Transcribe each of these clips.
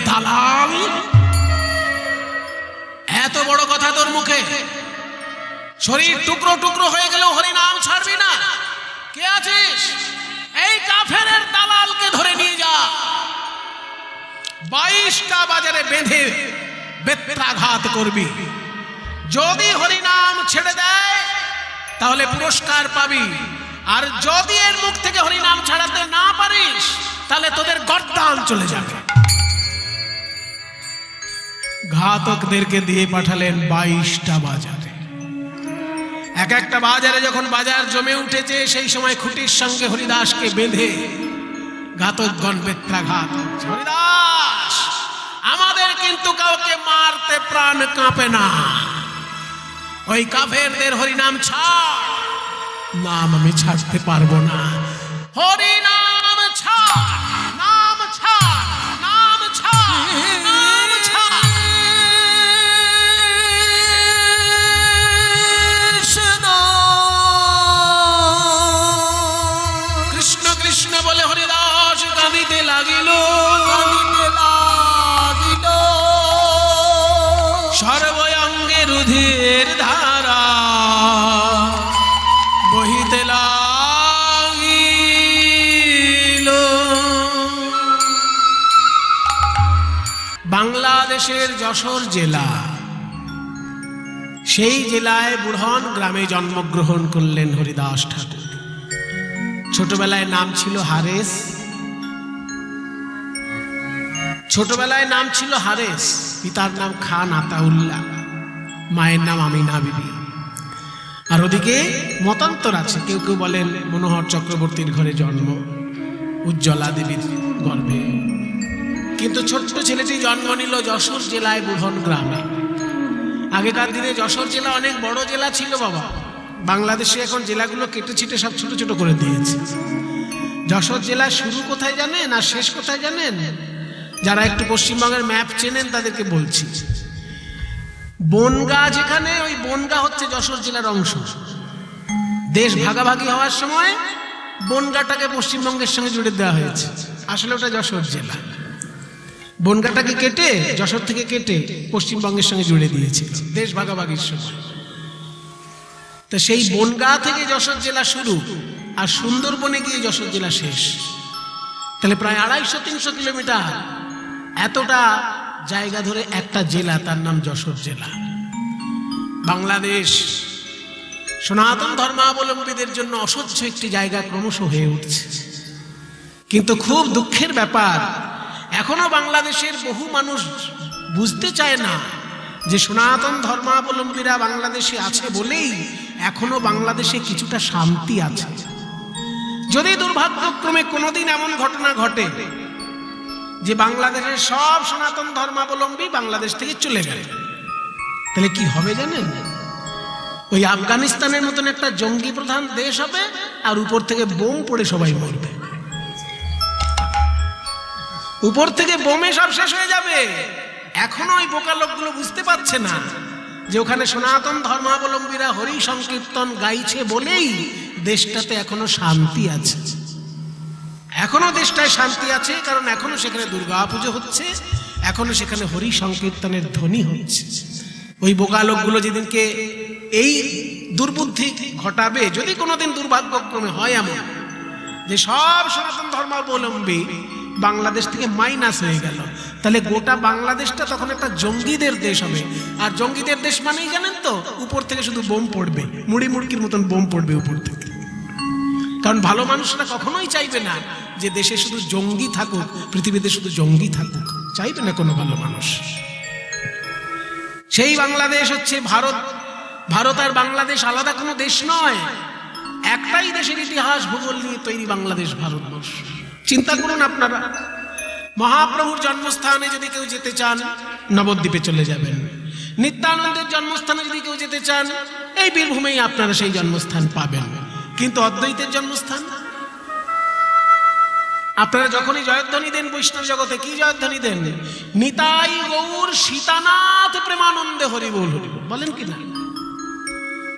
দালাল, এত বড় কথা তোর মুখে? শরীর টুকরো টুকরো হয়ে গেলেও হরিনাম ছাড়বি না? কে আছিস? এই কাফেরের দালালকে ধরে নিয়ে যা, 22টা বাজারে বেঁধে বেত্রাঘাত করবি। যদি হরিনাম ছেড়ে দেয় তাহলে পুরস্কার পাবি, আর যদি এর মুখ থেকে হরিনাম ছাড়াতে না পারিস তাহলে তোদের গর্দান চলে যাবে। ঘাতকদেরকে দিয়ে পাঠালেন 22টা বাজারে। এক একটা বাজারে যখন বাজার জমে উঠেছে সেই সময় খুঁটির সঙ্গে হরিদাসকে বেঁধে ঘাতকগণ বেত্রাঘাত। হরিদাস, আমাদের কিন্তু কাউকে মারতে প্রাণ কাঁপে না, ওই কাফেরদের হরিনাম ছাড়। নাম আমি ছাড়তে পারবো না। হরিনাম ছাড়, নাম ছাড়, নাম ছাড়, নাম ছাড়। কৃষ্ণ কৃষ্ণ বলে হরিদাস কাঁদিতে লাগিল, কাঁদিতে লাগিল। সর্বঙ্গে রুধির ধারা বহিতে লাগিল। বাংলাদেশের যশোর জেলা, সেই জেলায় বুড়হন গ্রামে জন্মগ্রহণ করলেন হরিদাস ঠাকুর। ছোটবেলায় নাম ছিল হারেস, ছোটবেলায় নাম ছিল হারেস। পিতার নাম খান আতাউল্লাহ, মায়ের নাম আমিনা বিবি। আর ওদিকে মতান্তর আছে, কেউ কেউ বলেন মনোহর চক্রবর্তীর ঘরে জন্ম, উজ্জ্বলা দেবীর গর্ভে। কিন্তু ছোট্ট ছেলেটি জন্ম নিল যশোর জেলায় বুড়হন গ্রামে। আগেকার দিনে যশোর জেলা অনেক বড় জেলা ছিল বাবা। বাংলাদেশে এখন জেলাগুলো কেটে ছিটে সব ছোট ছোট করে দিয়েছে। যশোর জেলা শুরু কোথায় জানেন আর শেষ কোথায় জানেন? যারা একটু পশ্চিমবঙ্গের ম্যাপ চেনেন তাদেরকে বলছি, বনগাঁ যেখানে, ওই বনগাঁ হচ্ছে যশোর জেলার অংশ। দেশ ভাগাভাগি হওয়ার সময় বনগাঁটাকে পশ্চিমবঙ্গের সঙ্গে জুড়ে দেওয়া হয়েছে, আসলে ওটা যশোর জেলা। বনগাঁটাকে কেটে, যশোর থেকে কেটে পশ্চিমবঙ্গের সঙ্গে জুড়ে দিয়েছিল দেশ ভাগাভাগির সময়। তো সেই বনগাঁ থেকে যশোর জেলা শুরু, আর সুন্দরবনে গিয়ে যশোর জেলা শেষ। তাহলে প্রায় 250-300 কিলোমিটার, এতটা জায়গা ধরে একটা জেলা, তার নাম যশোর জেলা। বাংলাদেশ সনাতন ধর্মাবলম্বীদের জন্য অসহ্য একটি জায়গা ক্রমশ হয়ে উঠছে। কিন্তু খুব দুঃখের ব্যাপার, এখনো বাংলাদেশের বহু মানুষ বুঝতে চায় না যে সনাতন ধর্মাবলম্বীরা বাংলাদেশে আছে বলেই এখনো বাংলাদেশে কিছুটা শান্তি আছে। যদি দুর্ভাগ্যক্রমে কোনোদিন এমন ঘটনা ঘটে যে বাংলাদেশের সব সনাতন ধর্মাবলম্বী বাংলাদেশ থেকে চলে গেল, তাহলে কি হবে জানেন? ওই আফগানিস্তানের মতন একটা জঙ্গি প্রধান দেশ হবে, আর উপর থেকে বোম পড়ে সবাই মরবে। উপর থেকে বোমে সব শেষ হয়ে যাবে। এখনো ওই বোকা লোকগুলো বুঝতে পারছে না যে ওখানে সনাতন ধর্মাবলম্বীরা হরি সংকীর্তন গাইছে বলেই দেশটাতে এখনো শান্তি আছে। এখনো দেশটায় শান্তি আছে, কারণ এখনো সেখানে দুর্গা পুজো হচ্ছে, এখনো সেখানে হরি সংকীর্তনের ধ্বনি হচ্ছে। ওই বোকা লোকগুলো যেদিনকে এই দুর্বুদ্ধি ঘটাবে, যদি কোনোদিন দুর্ভাগ্যক্রমে হয় এমন যে সব সনাতন ধর্মাবলম্বী বাংলাদেশ থেকে মাইনাস হয়ে গেল, তাহলে গোটা বাংলাদেশটা তখন একটা জঙ্গিদের দেশ হবে। আর জঙ্গিদের দেশ মানেই জানেন তো, উপর থেকে শুধু বোম পড়বে, মুড়ি মুড়কির মতন বোম পড়বে উপর থেকে। কারণ ভালো মানুষরা কখনোই চাইবে না যে দেশে শুধু জঙ্গি থাকুক, পৃথিবীতে শুধু জঙ্গি থাকুক, চাইবে না কোনো ভালো মানুষ। সেই বাংলাদেশ হচ্ছে ভারত। ভারত আর বাংলাদেশ আলাদা কোনো দেশ নয়, একটাই দেশের ইতিহাস ভূগোল নিয়ে তৈরি বাংলাদেশ ভারতবর্ষ। চিন্তা করুন আপনারা, মহাপ্রভুর জন্মস্থানে যদি কেউ যেতে চান নবদ্বীপে চলে যাবেন, নিত্যানন্দের জন্মস্থানে যদি কেউ যেতে চান এই বীরভূমেই আপনারা সেই জন্মস্থান পাবেন। কিন্তু অদ্বৈতের জন্মস্থান আপনারা যখনই জয়ধ্বনি দেন বৈষ্ণব জগতে, কি জয়ধ্বনি দেন? নিতাই গৌর সীতানাথ প্রেমানন্দে হরি বল, হরি বল, বলেন কি না?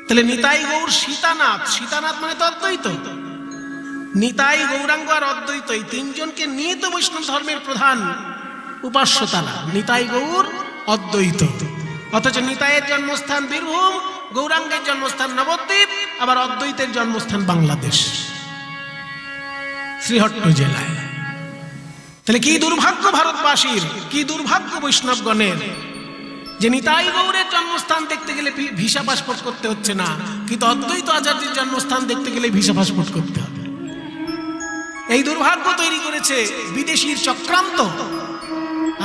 তাহলে নিতাই গৌর সীতানাথ, সীতানাথ মানে তো অদ্বৈত। নিতাই, গৌরাঙ্গ আর অদ্বৈত, এই তিনজনকে নিয়ে তো বৈষ্ণব ধর্মের প্রধান উপাস্য তারা, নিতাই গৌর অদ্বৈত। অথচ নিতাইয়ের জন্মস্থান বীরভূম, গৌরাঙ্গের জন্মস্থান নবদ্বীপ, আবার অদ্বৈতের জন্মস্থান বাংলাদেশ শ্রীহট্ট জেলায়। তাহলে কি দুর্ভাগ্য ভারতবাসীর, কি দুর্ভাগ্য বৈষ্ণবগণের যে নিতাই গৌরের জন্মস্থান দেখতে গেলে ভিসা পাসপোর্ট করতে হচ্ছে না, কিন্তু অদ্বৈত আচার্যের জন্মস্থান দেখতে গেলে ভিসা পাসপোর্ট করতে হবে। এই দুর্ভাগ্য তৈরি করেছে বিদেশির চক্রান্ত,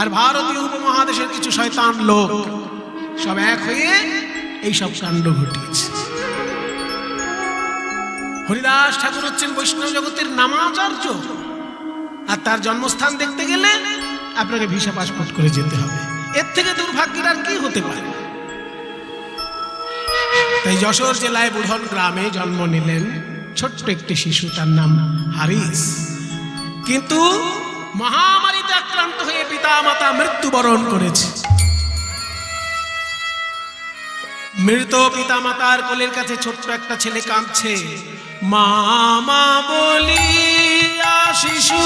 আর ভারতীয় উপমহাদেশের কিছু শয়তান লোক সব এক হয়ে এই সব কাণ্ড ঘটিয়েছে। হরিদাস ঠাকুর হচ্ছেন বৈষ্ণব জগতের নামাচার্য, আর তার জন্মস্থান দেখতে গেলে আপনাকে ভিসা পাসপোর্ট করে যেতে হবে। এর থেকে দুর্ভাগ্যের আর কি হতে পারে? তাই যশোর জেলায় বুধন গ্রামে জন্ম নিলেন ছোট্ট একটি শিশু, তার নাম হারিস। কিন্তু মহামারীতে আক্রান্ত হয়ে পিতা মাতা মৃত্যুবরণ করেছে। মৃত পিতা মাতার কোলের কাছে ছোট্ট একটা ছেলে কাঁদছে, মা মা বলিয়া শিশু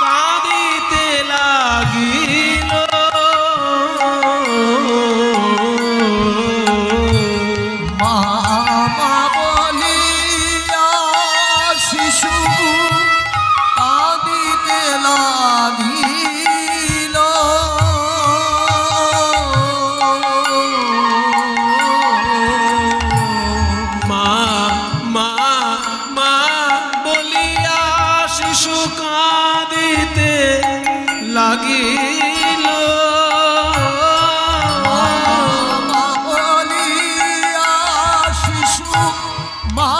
কাঁদিতে লাগিল। মা মা বলিয়া শিশু কাঁদিতে লাগিল। মা মা মা বলিয়া শিশু কাঁদিতে লাগিল। মা বলিয়া শিশু মা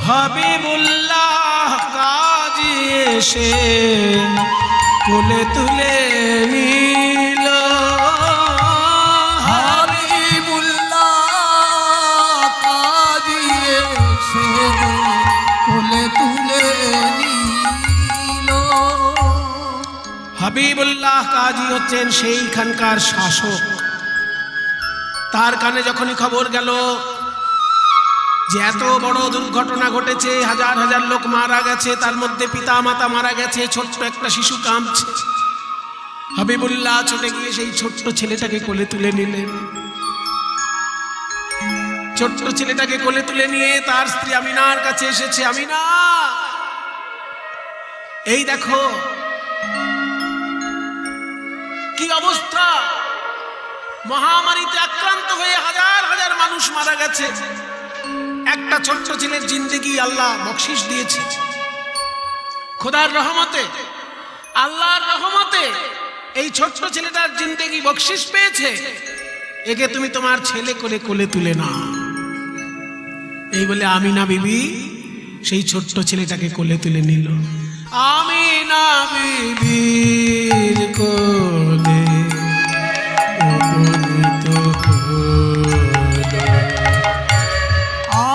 হাবিবুল্লাহ কাজী এসে কোলে তুলে নিল। হাবিবুল্লাহ কাজী এসে কোলে তুলে নিল। হাবিবুল্লাহ কাজী হচ্ছেন সেইখানকার শাসক। তার কানে যখনই খবর গেল যে এত বড় দুর্ঘটনা ঘটেছে, হাজার হাজার লোক মারা গেছে, তার মধ্যে পিতা মাতা মারা গেছে, ছোট্ট একটা শিশু কাঁদছে, হাবিবুল্লাহ ছুটে গিয়ে সেই ছোট্ট ছেলেটাকে কোলে তুলে নিলেন। ছোট্ট ছেলেটাকে কোলে তুলে নিয়ে তার স্ত্রী আমিনার কাছে এসেছে। আমিনা, এই দেখো কি অবস্থা, মহামারীতে আক্রান্ত হয়ে হাজার হাজার মানুষ মারা গেছে, একটা ছোট্ট ছেলের জিন্দেগি আল্লাহ বকশিশ দিয়েছে। খোদার রহমতে, আল্লাহর রহমতে এই ছোট্ট ছেলেটার জিন্দেগি বকশিশ পেয়েছে, একে তুমি তোমার ছেলে করে কোলে তুলে নাও। এই বলে আমিনা বিবি সেই ছোট্ট ছেলেটাকে কোলে তুলে নিল। আমিনা বিবির কোলে উপনীত হলো।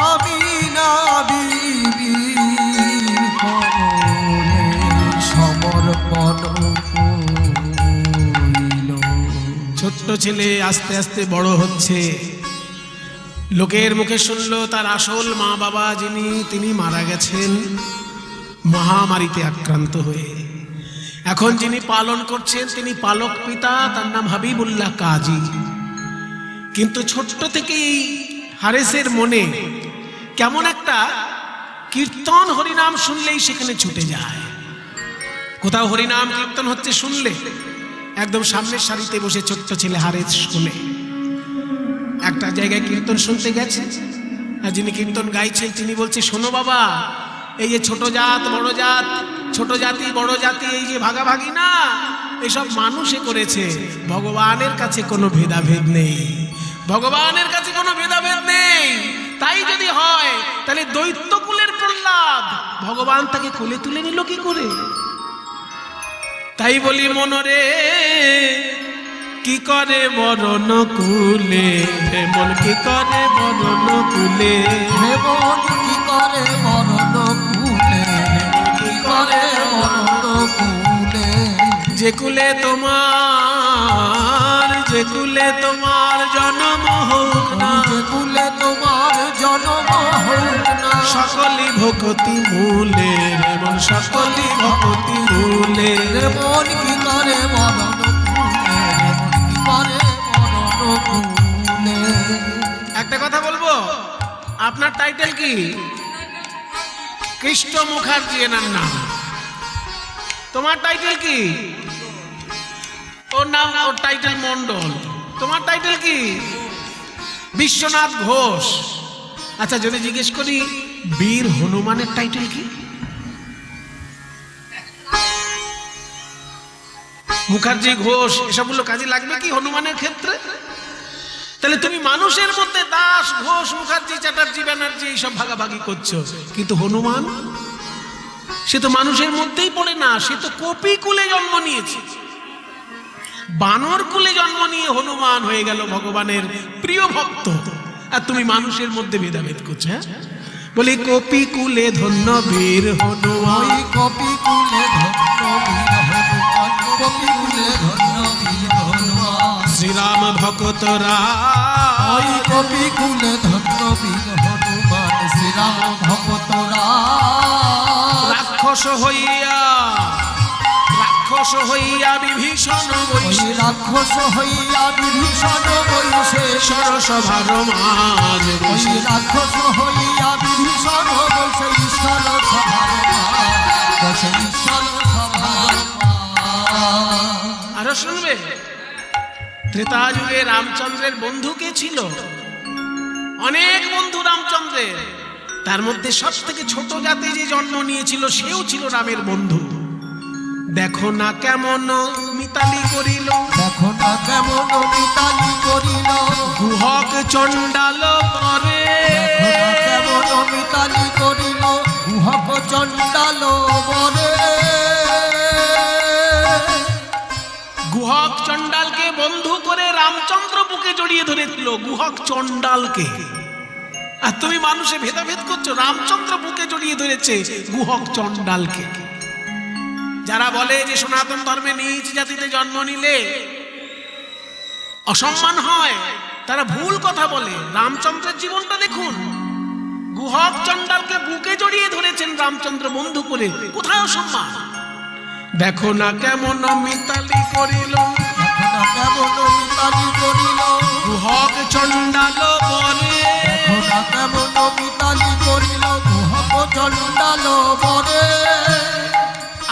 আমিনা বিবির কোলে সমর্পণ করিল। ছোট্ট ছেলে আস্তে আস্তে বড় হচ্ছে, লোকের মুখে শুনলো তার আসল মা বাবা যিনি, তিনি মারা গেছেন মহামারীতে আক্রান্ত হয়ে। এখন যিনি পালন করছেন তিনি পালক পিতা, তার নাম হাবিবুল্লাহ কাজী। কিন্তু ছোট্ট থেকেই হারেসের মনে কেমন একটা কীর্তন হরিনাম শুনলেই সেখানে ছুটে যায়। কোথাও হরিনাম কীর্তন হচ্ছে শুনলে একদম সামনের সারিতে বসে ছোট্ট ছেলে হারেস শুনে। একটা জায়গায় কীর্তন শুনতে গেছে, আর যিনি কীর্তন গাইছেন তিনি বলছে, শোনো বাবা, এই যে ছোট জাত বড় জাত, ছোট জাতি বড় জাতি, এই যে ভাগাভাগি না, এসব মানুষে করেছে, ভগবানের কাছে কোনো ভেদাভেদ নেই, ভগবানের কাছে কোনো ভেদাভেদ নেই। তাই যদি হয় তাহলে দৈত্যকুলের প্রহ্লাদ ভগবান তাকে কোলে তুলে নিল কি করে? তাই বলি মনরে কি করে বরণ কুলে, মন কি করে বরণ কুলে, মন কি করে বরণ কুলে, কি করে বরণ কুলে। যে কুলে তোমার, যে কুলে তোমার জন্ম হোক না, যে কুলে তোমার জন্ম হোক না, সকলি ভক্তি মূলে রে মন, সকলি ভক্তি মূলে। মন কি করে বরণ কুলে, মন কি করে বরণ কুলে। একটা কথা বলবো, আপনার টাইটেল কি? কৃষ্ণ মুখার্জি এনার নাম। তোমার টাইটেল কি? ওর নাম, ওর টাইটেল মন্ডল। তোমার টাইটেল কি? বিশ্বনাথ ঘোষ। আচ্ছা যদি জিজ্ঞেস করি বীর হনুমানের টাইটেল কি? মুখার্জি, ঘোষ এসবগুলো কাজে লাগবে কি হনুমানের ক্ষেত্রে? তাহলে তুমি মানুষের মধ্যে দাস, ঘোষ, মুখার্জি, চ্যাটার্জি, ব্যানার্জি এইসব ভাগাভাগি করছো, কিন্তু হনুমান সে তো মানুষের মধ্যেই পড়ে না, সে তো কপি কুলে জন্ম নিয়েছে, বানর কুলে জন্ম নিয়ে হনুমান হয়ে গেল ভগবানের প্রিয় ভক্ত, আর তুমি মানুষের মধ্যে ভেদাভেদ করছো। হ্যাঁ বলি কপি কুলে ধন্য বীর হনুমান, কপি কুলে ধন্য বীর হনুমান, কপি কুলে ধন্য বীর হনুমান। শ্রীরাম ভক্তরা ওই কপি কুলে ধন্য বীর হনুমান, শ্রীরাম ভক্তরা রাক্ষস হইয়া, রাক্ষস হইয়া বিভীষণ বৈশে, রাক্ষস হইয়া বিভীষণ বৈশে, সরসভার মাঝ বসে, রাক্ষস হইয়া বিভীষণ বৈশে, ঈশ্বর সভার বসে, ঈশ্বর সভার। আরো শুনবে, ত্রেতা যুগে রামচন্দ্রের বন্ধু কে ছিল? অনেক বন্ধু রামচন্দ্রের, তার মধ্যে সব থেকে ছোট জাতি যে জন্ম নিয়েছিল সেও ছিল রামের বন্ধু। দেখো না কেমন মিতালি করিল, দেখো না কেমন মিতালি করিল, গুহক চণ্ডাল পরে, দেখো না কেমন মিতালি করিল, গুহক চণ্ডাল বরে। গুহক চণ্ডালকে বন্ধু করে রামচন্দ্র বুকে জড়িয়ে ধরেছিল, গুহক চণ্ডালকে। আর তুমি মানুষে ভেদাভেদ করছো, রামচন্দ্র বুকে জড়িয়ে ধরেছে গুহক চণ্ডালকে। যারা বলে যে সনাতন ধর্মে নিজ জাতিতে জন্ম নিলে অসম্মান হয়, তারা ভুল কথা বলে। রামচন্দ্রের জীবনটা দেখুন, গুহক চণ্ডালকে বুকে জড়িয়ে ধরেছেন রামচন্দ্র বন্ধু করে, কোথায় অসম্মান? দেখো না কেমন মিতালি করিল, দেখো না কেমন মিতালি করিল, গুহক চণ্ডাল বরে, দেখো না কেমন মিতালি করিল, গুহক চণ্ডাল বরে।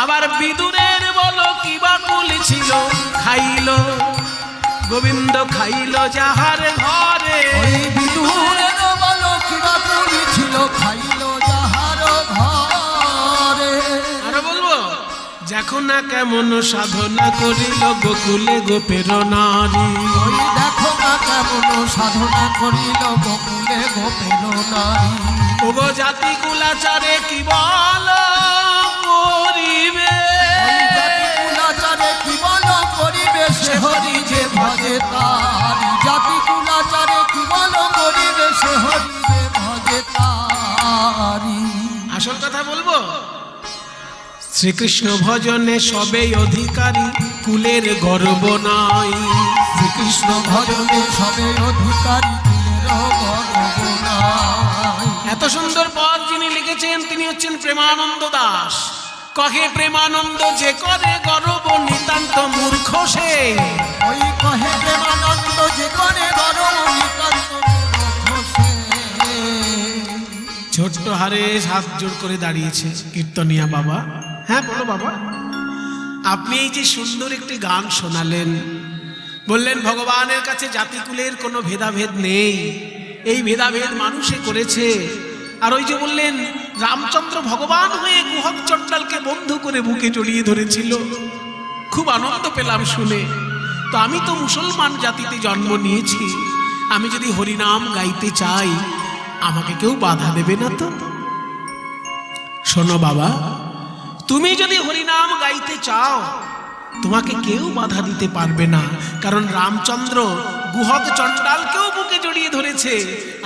আবার বিদুরের বলো কিবা কুল ছিল, খাইল গোবিন্দ খাইল যাহার ঘরে, ওই বিদুরের বলো কিবা কুল ছিল, খাইল যাহার ঘরে। আরো বলবো, দেখো না কেমন সাধনা করিল গোকুলে গোপের নারী, ওই দেখো না কেমন সাধনা করিল গোকুলে গোপের নারী। ওগো জাতি কুলাচারে কি বল করিবে, কুলাচারে কি বল করিবে, সে হরি যে ভজে তারি। জাতি কুলাচারে কি বল করিবে, সে হরি যে ভজে তারি। আসল কথা বলবো, শ্রীকৃষ্ণ ভজনে সবে অধিকারী, কুলের গর্ব নাই। শ্রীকৃষ্ণ ভজনে সবে অধিকারী, কুলের গর্ব নাই। এত সুন্দর পদ যিনি লিখেছেন তিনি হচ্ছেন প্রেমানন্দ দাস। কহে প্রেমানন্দ যে করে গর্ব নিতান্ত মূর্খ সে, ওই কহে প্রেমানন্দ যে করে গর্ব নিতান্ত মূর্খ সে। ছোট্ট হারে হাত জোর করে দাঁড়িয়েছে কীর্তনিয়া বাবা। হ্যাঁ বলো বাবা, আপনি এই যে সুন্দর একটি গান শোনালেন, বললেন ভগবানের কাছে জাতিকুলের কোনো ভেদাভেদ নেই, এই ভেদাভেদ মানুষে করেছে। আর ওই যে বললেন রামচন্দ্র ভগবান হয়ে গুহক চণ্ডালকে বন্ধু করে বুকে জড়িয়ে ধরেছিল, খুব আনন্দ পেলাম শুনে। তো আমি তো মুসলমান জাতিতে জন্ম নিয়েছি, আমি যদি হরিনাম গাইতে চাই আমাকে কেউ বাধা দেবে না তো? শোনো বাবা, তুমি যদি হরিনাম গাইতে চাও তোমাকে কেউ বাধা দিতে পারবে না, কারণ রামচন্দ্র গুহক চণ্ডালকেও বুকে জড়িয়ে ধরেছে,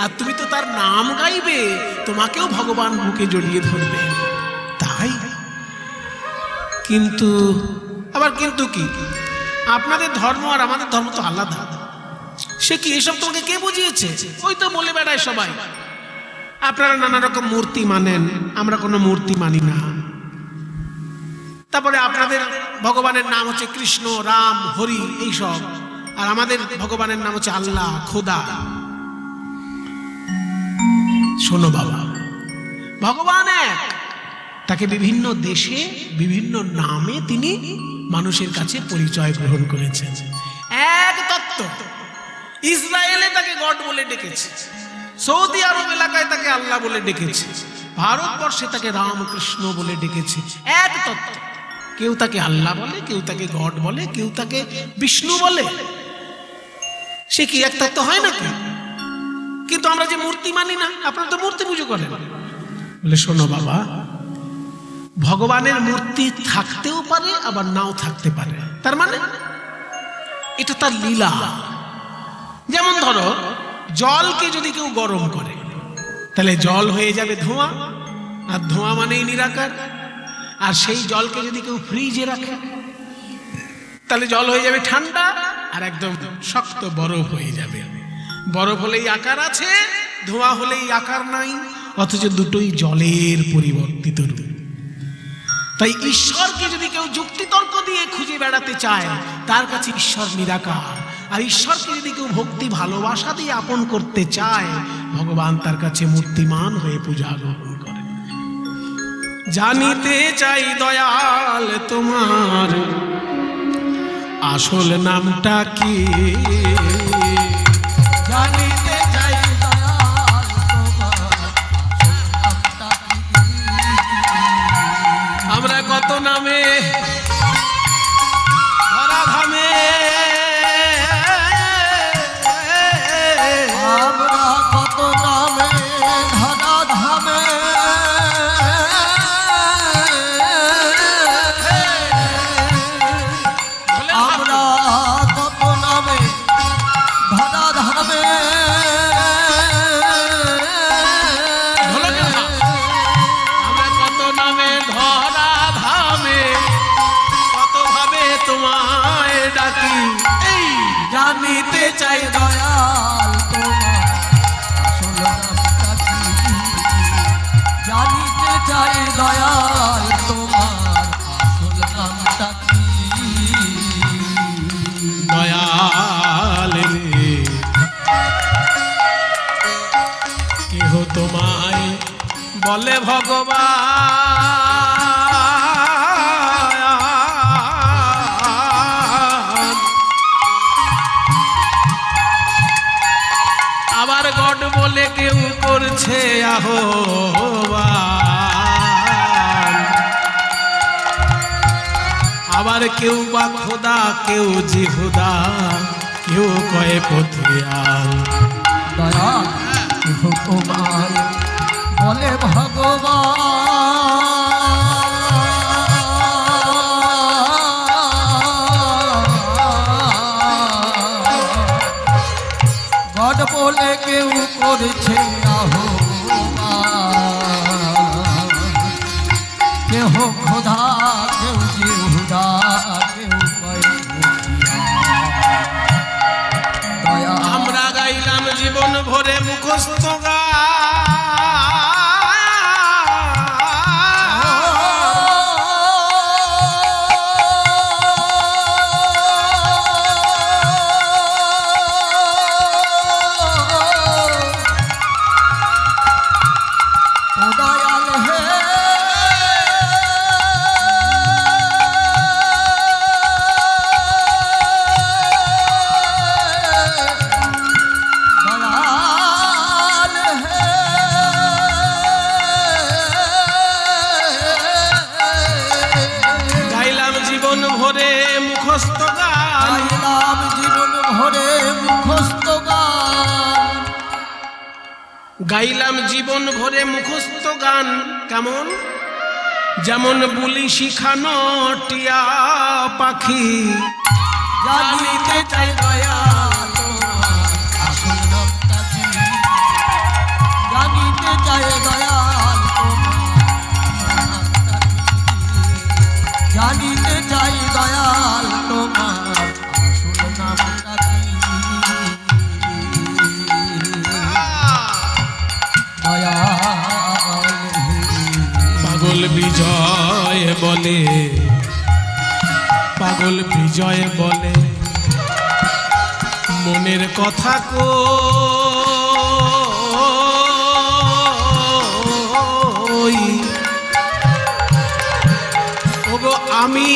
আর তুমি তো তার নাম গাইবে, তোমাকেও ভগবান বুকে জড়িয়ে ধরবে। তাই কিন্তু আবার কিন্তু কি, আপনাদের ধর্ম আর আমাদের ধর্ম তো আলাদা। সে কি, এসব তোমাকে কে বুঝিয়েছে? ওই তো বলে বেড়ায় সবাই, আপনারা নানা রকম মূর্তি মানেন, আমরা কোনো মূর্তি মানি না। তারপরে আপনাদের ভগবানের নাম হচ্ছে কৃষ্ণ, রাম, হরি এইসব, আর আমাদের ভগবানের নাম হচ্ছে আল্লাহ, খোদা। শোনো বাবা, ভগবান এক, তাকে বিভিন্ন দেশে বিভিন্ন নামে তিনি মানুষের কাছে পরিচয় গ্রহণ করেছেন। এক তত্ত্ব, ইসরায়েলে তাকে গড বলে ডেকেছে, সৌদি আরব এলাকায় তাকে আল্লাহ বলে ডেকেছে, ভারতবর্ষে তাকে রামকৃষ্ণ বলে ডেকেছে। এক তত্ত্ব, কেউ তাকে আল্লাহ বলে, কেউ তাকে গড বলে, কেউ তাকে বিষ্ণু বলে। সে কি এক তত্ত্ব হয় নাকি? কিন্তু আমরা যে মূর্তি মানি না, আপনারা তো মূর্তি পুজো করেন। বলে শোনো বাবা, ভগবানের মূর্তি থাকতেও পারে আবার নাও থাকতে পারে, তার মানে এটা তার লীলা। যেমন ধরো, জলকে যদি কেউ গরম করে তাহলে জল হয়ে যাবে ধোঁয়া, আর ধোঁয়া মানেই নিরাকার। আর সেই জলকে যদি কেউ ফ্রিজে রাখে তাহলে জল হয়ে যাবে ঠান্ডা, আর একদম শক্ত বরফ হয়ে যাবে। বরফ হলেই আকার আছে, ধোঁয়া হলেই আকার নাই, অথচ দুটোই জলের পরিবর্তিত রূপ। তাই ঈশ্বরকে যদি কেউ যুক্তিতর্ক দিয়ে খুঁজে বেড়াতে চায়, তার কাছে ঈশ্বর নিরাকার। আর ঈশ্বরকে যদি কেউ ভক্তি ভালোবাসা দিয়ে আপন করতে চায়, ভগবান তার কাছে মূর্তিমান হয়ে পূজা গ্রহণ করে। জানিতে চাই দয়াল তোমার আসল নামটা কি? জানিতে চাই দয়াল তোমার আসল নামটা কি? আমরা কত নামে ধরা ধামে, আমরা কত নামে ধরা ধামে, আমরা কত নামে ধরা ধামে, আমরা কত নামে ধরা ধামে, কত ভাবে তোমায় ডাকি। এই জানিতে চাই দয়াল তোমার আসল নামটা কি? জানিতে চাই দয়াল তোমার আসল নামটা কি? দয়াল রে, কেহ তোমায় বলে ভগবান, আবার গড বলে কেউ করছে আহ্বান, আবার কেউ বা খোদা, কেউ জিহুদা, কেউ কয়ে পথিয়াল। দয়াল কেহ তোমায় বলে ভগবান, গড বলে কেউ করছে আহ্বান, কেহ খোদা, কেউ জিহুদা, কেউ কয় পথিয়াল। দয়াল আমরা গাইলাম জীবন ভরে মুখস্থ গান, ও দয়াল হে, দয়াল গাইলাম জীবন ভরে মুখস্থ গান, কেমন? যেমন বুলি শিখানো টিয়া পাখি, জানিতে চাই দয়া তোমার আসল নামটা কি, জানিতে চাই দয়াল তোমার জানিতে চাই দয়াল তোমার আসল নামটা কি। পাগল বিজয় বলে, পাগল বিজয় বলে মনের কথা কই, ওগো আমি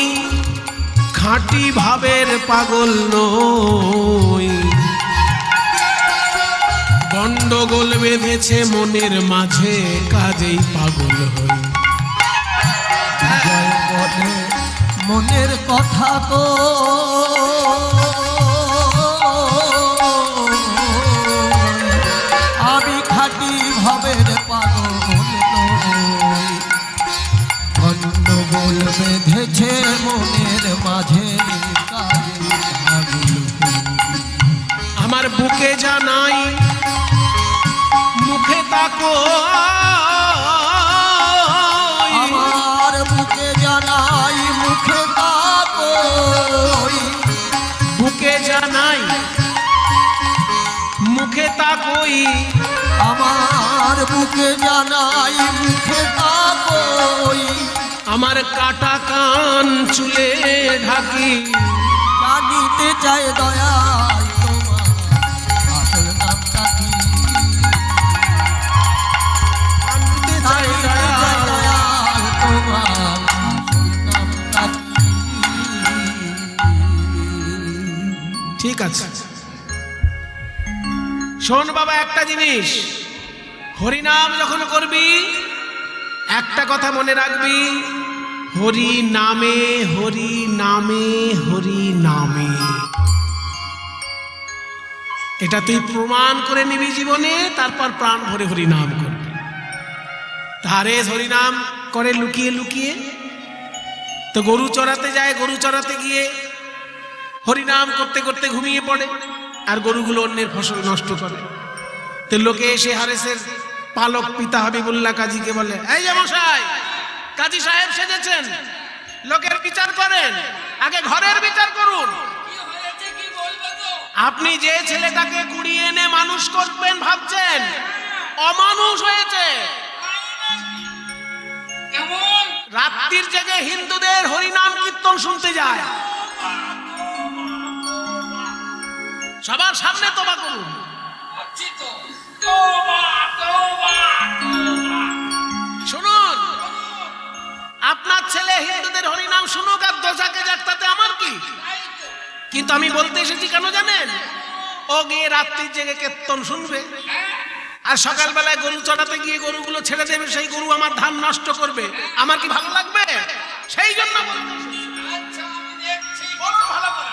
খাঁটি ভাবের পাগল নই, গন্ডগোল বেঁধেছে মনের মাঝে কাজেই পাগল হই। জয় বলে মনের কথা তো আমি খাঁটি ভাবের পাগল নই, গন্ডগোল বেঁধেছে মনের মাঝে কাজেই পাগল হই। আমার বুকে জানাই মুখে তাকো, আমার বুকে জানাই মুখে তাকই, বুকে জানাই মুখে তাকই, আমার বুকে জানাই মুখে তাকই, আমার কাটা কান চুলে ঢাকি, জানিতে চাই দয়াল তোমার আসল নামটা কি, জানতে চাই জানিতে চাই দয়াল। দয়াল তোমার আসল নামটা কি। ঠিক আছে, শোন বাবা, একটা জিনিস, হরিনাম যখন করবি একটা কথা মনে রাখবি, হরি নামে হরি নামে হরি নামে, এটা তুই প্রমাণ করে নিবি জীবনে, তারপর প্রাণ ভরে হরি নাম করবি। তারে হরিনাম করে লুকিয়ে লুকিয়ে, তো গরু চড়াতে যায়, গরু চড়াতে গিয়ে হরিনাম করতে করতে ঘুমিয়ে পড়ে, আর গরুগুলো অন্যের ফসল নষ্ট করে। তো লোকে এসে হারেসের পালক পিতা হাবিবুল্লাহ কাজীকে বলে, এই যে মশাই, কাজী সাহেব সেজেছেন, লোকের বিচার করেন, আগে ঘরের বিচার করুন। আপনি যে ছেলেটাকে কুড়িয়ে এনে মানুষ করবেন ভাবছেন, অমানুষ হয়েছে। রাত্রির জেগে হিন্দুদের হরিনাম কীর্তন শুনতে যায়, সবার সামনে তোবা করুন। শুনুন, আপনার ছেলে হিন্দুদের হরিনাম শুনুক আর দোজাকে যাক, তাতে আমার কি? কিন্তু আমি বলতে এসেছি কেন জানেন? ও গিয়ে রাত্রির জেগে কীর্তন শুনবে, আর সকালবেলায় গরু চড়াতে গিয়ে গরুগুলো ছেড়ে দেবে, সেই গরু আমার ধান নষ্ট করবে, আমার কি ভালো লাগবে? সেই জন্য বলতে এসেছি। বলুন ভালো করে।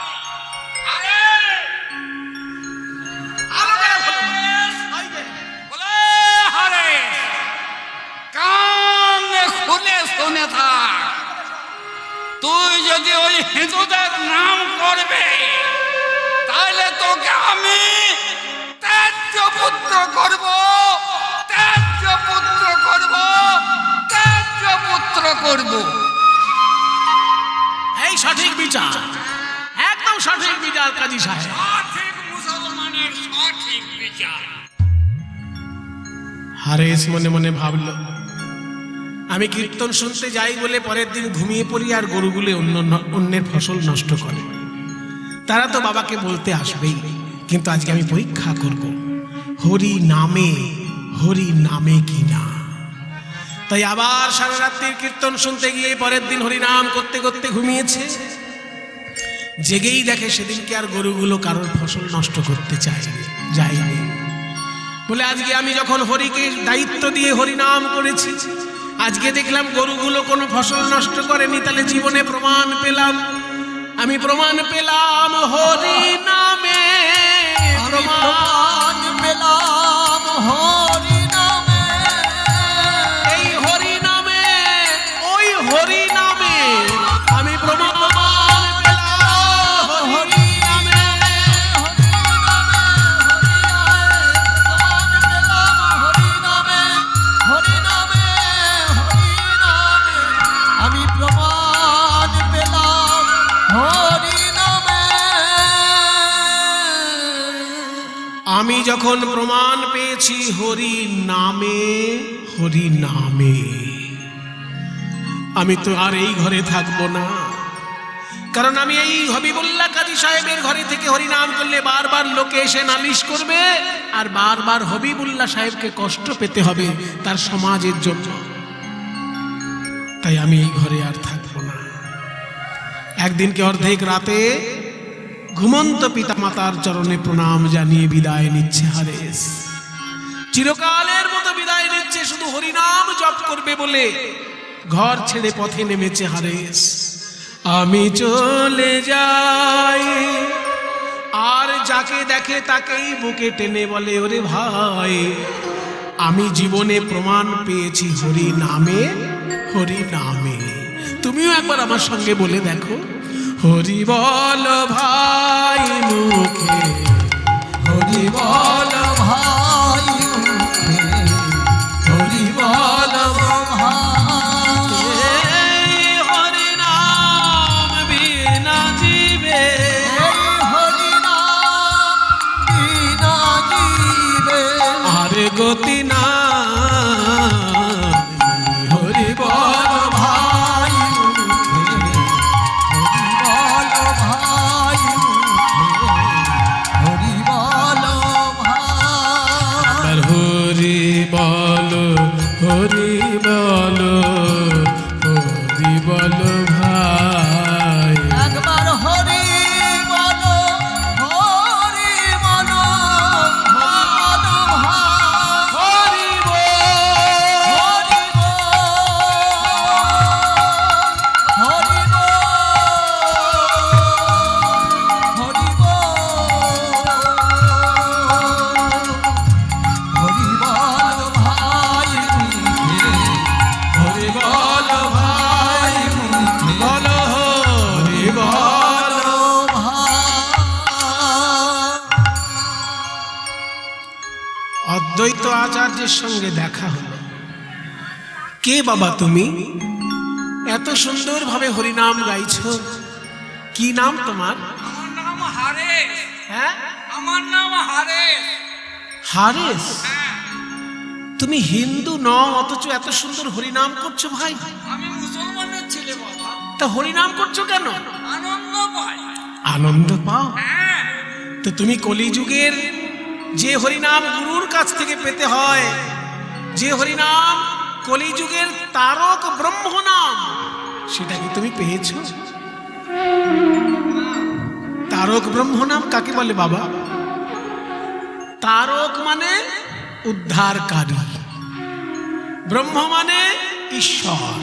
আরো করে বলুন। ওই যে। কান খুলে শুনে থাক, তুই যদি ওই হিন্দুদের নাম করবে তাহলে তোকে আমি ত্যায্য পুত্র করব, ত্যায্য পুত্র করব, ত্যায্য পুত্র করব। এই সঠিক বিচার, একদম সঠিক বিচার কাজী সাহেব। সঠিক মুসলমানের সঠিক বিচার। হারেস মনে মনে ভাবল, আমি কীর্তন শুনতে যাই বলে পরের দিন ঘুমিয়ে পড়ি, আর গরুগুলো অন্যের ফসল নষ্ট করে। তারা তো বাবাকে বলতে আসবেই, কিন্তু আজকে আমি পরীক্ষা করব হরি নামে কি না। তাই আবার সারা রাত্রির কীর্তন শুনতে গিয়ে পরের দিন হরিনাম করতে করতে ঘুমিয়েছে। জেগেই দেখে সেদিনকে আর গরুগুলো কারোর ফসল নষ্ট করতে যায়নি। বলে আজকে আমি যখন হরিকে দায়িত্ব দিয়ে হরিনাম করেছি, আজকে দেখলাম গরুগুলো কোনো ফসল নষ্ট করেনি, তাহলে জীবনে প্রমাণ পেলাম, আমি প্রমাণ পেলাম হরি নামে, প্রমাণ পেলাম হরি হরি নামে আমি প্রমাণ পেলাম, হরি নামে আমি প্রমাণ পেলাম হরি নামে। আমি যখন প্রমাণ পেয়েছি হরি নামে, হরি নামে, আমি তো আর এই ঘরে থাকবো না। কারণ আমি এই হবিবুল্লাহ কাজী সাহেবের ঘরে থেকে হরি নাম করলে বারবার লোকে এসে নালিশ করবে, আর বারবার হবিবুল্লাহ সাহেবকে কষ্ট পেতে হবে তার সমাজের জন্য। তাই আমি এই ঘরে আর থাকবো না। একদিনকে অর্ধেক রাতে ঘুমন্ত পিতা মাতার চরণে প্রণাম জানিয়ে বিদায় নিচ্ছে হারেস। চিরকালের মতো বিদায় নিচ্ছে, শুধু হরিনাম জপ করবে বলে ঘর ছেড়ে পথে নেমেছে হারেস। আমি চলে যাই, আর যাকে দেখে তাকেই বুকে টেনে বলে, ওরে ভাই আমি জীবনে প্রমাণ পেয়েছি হরি নামে, হরি নামে। তুমিও একবার আমার সঙ্গে বলে দেখো, হরি বল ভাই মুখে, হরি বল ভাই মুখে হরি বল এই হরি নাম বিনা জীবে, হরি নাম বিনা জীবে আর গতি না। হরি বল ভাই মুখে হরি বল ভাই মুখে হরি বল ভাই। হরি বল, হরি বল, হরি বল ভাই। একবার হরি বলো হরি বলো হরি বলো ভাই। হরি বল, হরি বল হরি বল হরি বল ভাই মুখে হরি বল ভাই, বল হরি বল। অদ্বৈত আচার্যের সঙ্গে দেখা হলো। কে বাবা তুমি? এত সুন্দরভাবে হরিনাম গাইছো, কি নাম তোমার? আমার নাম হারেস, হ্যাঁ, আমার নাম হারেস। হারেস। হ্যাঁ, তুমি হিন্দু নও, অথচ এত সুন্দর হরিনাম করছো ভাই। আমি মুসলমানের ছেলে বাবা, তা হরিনাম করছো কেন? আনন্দ পাই। আনন্দ পাও? হ্যাঁ, তো তুমি কলিযুগের যে হরিনাম গুরুর কাছ থেকে পেতে হয়, যে হরিনাম কলিযুগের তারক ব্রহ্ম নাম, সেটা কি তুমি পেয়েছো? তারক ব্রহ্ম নাম কাকে বলে বাবা? তারক মানে উদ্ধারকারী, ব্রহ্ম মানে ঈশ্বর।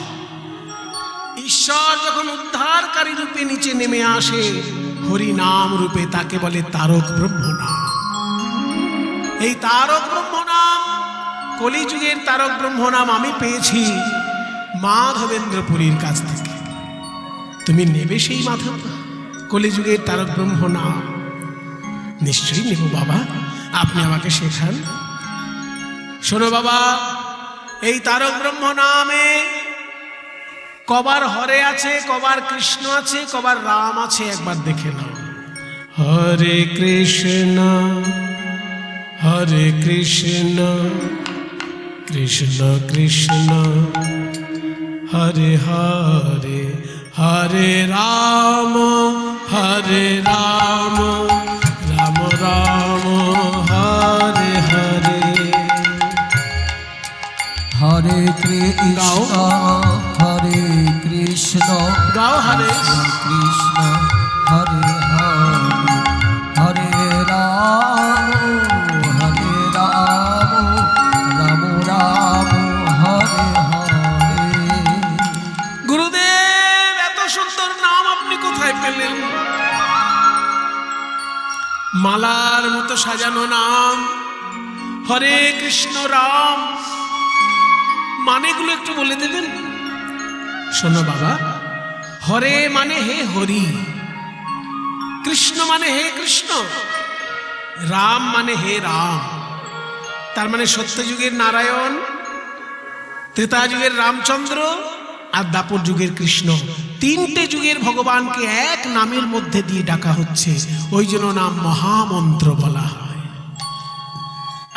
ঈশ্বর যখন উদ্ধারকারী রূপে নিচে নেমে আসে হরি নাম রূপে, তাকে বলে তারক ব্রহ্ম নাম। এই তারক ব্রহ্ম নাম, কলিযুগের তারক ব্রহ্ম নাম আমি পেয়েছি মাধবেন্দ্রপুরীর কাছ থেকে। তুমি নেবে সেই মাধব কলিযুগের তারক ব্রহ্ম নাম? নিশ্চয়ই নেব বাবা, আপনি আমাকে শেখান। শোনো বাবা, এই তারক ব্রহ্ম নামে কবার হরে আছে, কবার কৃষ্ণ আছে, কবার রাম আছে, একবার দেখে নাও। হরে কৃষ্ণ হরে কৃষ্ণ, কৃষ্ণ কৃষ্ণ হরে হরে, হরে রাম রাম রাম হরে হরে। হরে কৃষ্ণ হরে কৃষ্ণ গাও হরে কৃষ্ণ হরে হরে, হরে রাম রাম রাম হরে হরে। গুরুদেব, এত সুন্দর নাম আপনি কোথায় পেলেন? মালার মতো সাজানো নাম হরে কৃষ্ণ রাম, মানেগুলো একটু বলে দেবেন? শোনো বাবা, হরে মানে হে হরি, কৃষ্ণ মানে হে কৃষ্ণ, রাম মানে হে রাম। তার মানে সত্যযুগের নারায়ণ, ত্রেতা যুগের রামচন্দ্র আর দাপর যুগের কৃষ্ণ, তিনটে যুগের ভগবানকে এক নামের মধ্যে দিয়ে ডাকা হচ্ছে, ওই জন্য নাম মহামন্ত্র বলা হয়।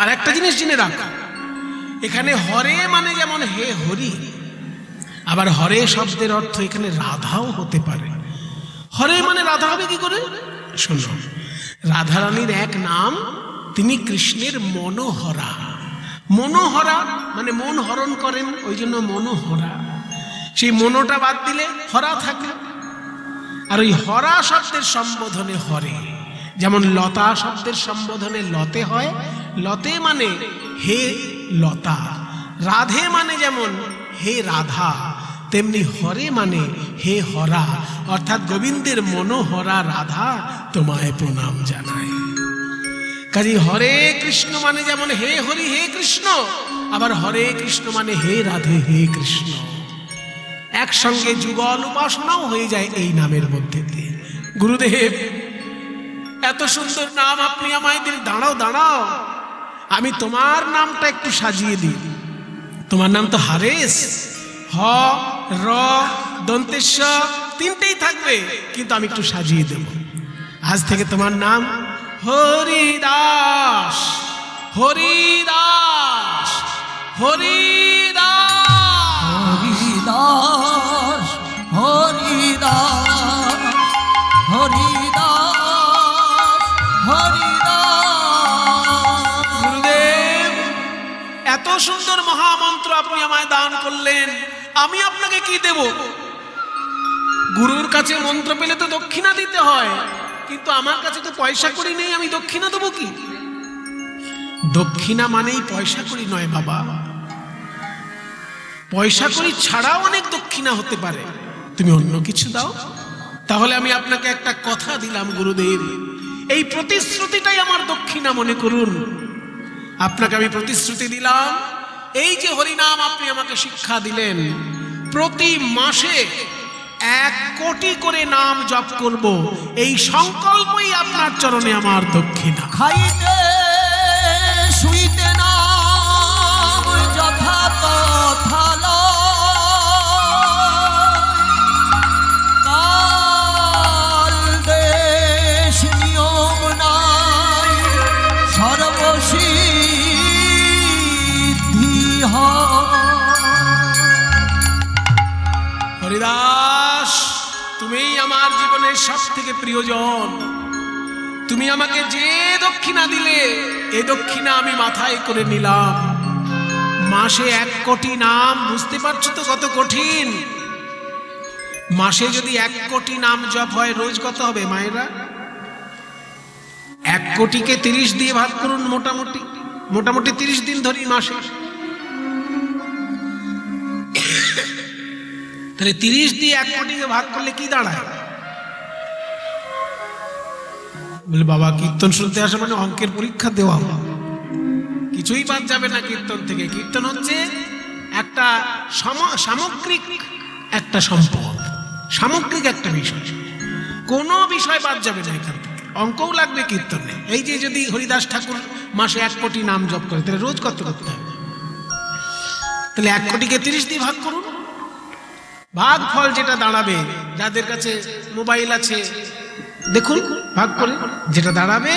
আর একটা জিনিস জেনে রাখ, এখানে হরে মানে যেমন হে হরি, আবার হরে শব্দের অর্থ এখানে রাধাও হতে পারে। হরে মানে রাধা হবে কি করে? শোনো, রাধারানীর এক নাম, তিনি কৃষ্ণের মনোহরা। মনোহরা মানে মন হরণ করেন, ওই জন্য মনোহরা। সেই মনোটা বাদ দিলে হরা থাকে। আর ওই হরা শব্দের সম্বোধনে হরে, যেমন লতা শব্দের সম্বোধনে লতে হয়, লতে মানে হে লতা। রাধে মানে যেমন হে রাধা, তেমনি হরে মানে হে হরা, অর্থাৎ গোবিন্দের মনোহরা রাধা তোমায় প্রণাম জানায়। কাজে হরে কৃষ্ণ মানে যেমন হে হরি হে কৃষ্ণ, আবার হরে কৃষ্ণ মানে হে রাধে হে কৃষ্ণ। একসঙ্গে যুগল উপাসনাও হয়ে যায় এই নামের মধ্যে দিয়ে। গুরুদেব, এত সুন্দর নাম আপনি আমায় দিন। দাঁড়াও দাঁড়াও, আমি তোমার নামটা একটু সাজিয়ে দিই। তোমার নাম তো হারেস, হ র দন্তেশ্ব তিনটেই থাকবে, কিন্তু আমি একটু সাজিয়ে দেব। আজ থেকে তোমার নাম হরিদাস। হরিদাস, হরিদাস, হরিদাস, হরিদাস, হরিদাস, হরিদাস। গুরুদেব, এত সুন্দর মহামন্ত্র আপনি আমায় দান করলেন, আমি আপনাকে কি দেব? গুরুর কাছে মন্ত্র পেলে তো দক্ষিণা দিতে হয়, কিন্তু আমার কাছে তো পয়সা কড়ি নেই, আমি দক্ষিণা দেবো কি? দক্ষিণা মানেই পয়সা কড়ি নয় বাবা, পয়সা কড়ি ছাড়াও অনেক দক্ষিণা হতে পারে। তুমি অন্য কিছু দাও। তাহলে আমি আপনাকে একটা কথা দিলাম গুরুদেব, এই প্রতিশ্রুতিটাই আমার দক্ষিণা মনে করুন। আপনাকে আমি প্রতিশ্রুতি দিলাম, এই যে হরিনাম আপনি আমাকে শিক্ষা দিলেন, প্রতি মাসে 1 কোটি করে নাম জপ করব, এই সংকল্পই আপনার চরণে আমার দক্ষিণা। খাইতে শুইতে নাম যথা তথা কাল দেশ নিয়ম নাই, সর্বসিদ্ধি হরিদাস, তুমিই আমার জীবনের সব থেকে প্রিয়জন। তুমি আমাকে যে দক্ষিণা দিলে, এ দক্ষিণা আমি মাথায় করে নিলাম। মাসে 1 কোটি নাম, বুঝতে পারছো তো কত কঠিন? মাসে যদি 1 কোটি নাম জপ হয়, রোজ কত হবে মায়েরা? 1 কোটিকে 30 দিয়ে ভাগ করুন, মোটামুটি 30 দিন ধরি মাসে। তাহলে 30 দিয়ে 1 কোটিকে ভাগ করলে কি দাঁড়ায়? বলে বাবা, কীর্তন শুনতে আসা মানে অঙ্কের পরীক্ষা দেওয়া, কিছুই বাদ যাবে না কীর্তন থেকে। কীর্তন হচ্ছে একটা সামগ্রিক একটা সম্পদ, সামগ্রিক একটা বিষয়, কোনো বিষয় বাদ যাবে না এখান থেকে। অঙ্কও লাগবে কীর্তনে। এই যে যদি হরিদাস ঠাকুর মাসে 1 কোটি নাম জপ করে, তাহলে রোজ কত করতে হবে? তাহলে 1 কোটিকে 30 দিয়ে ভাগ করুন, ভাগ ফল যেটা দাঁড়াবে, যাদের কাছে মোবাইল আছে দেখুন, ভাগ করে যেটা দাঁড়াবে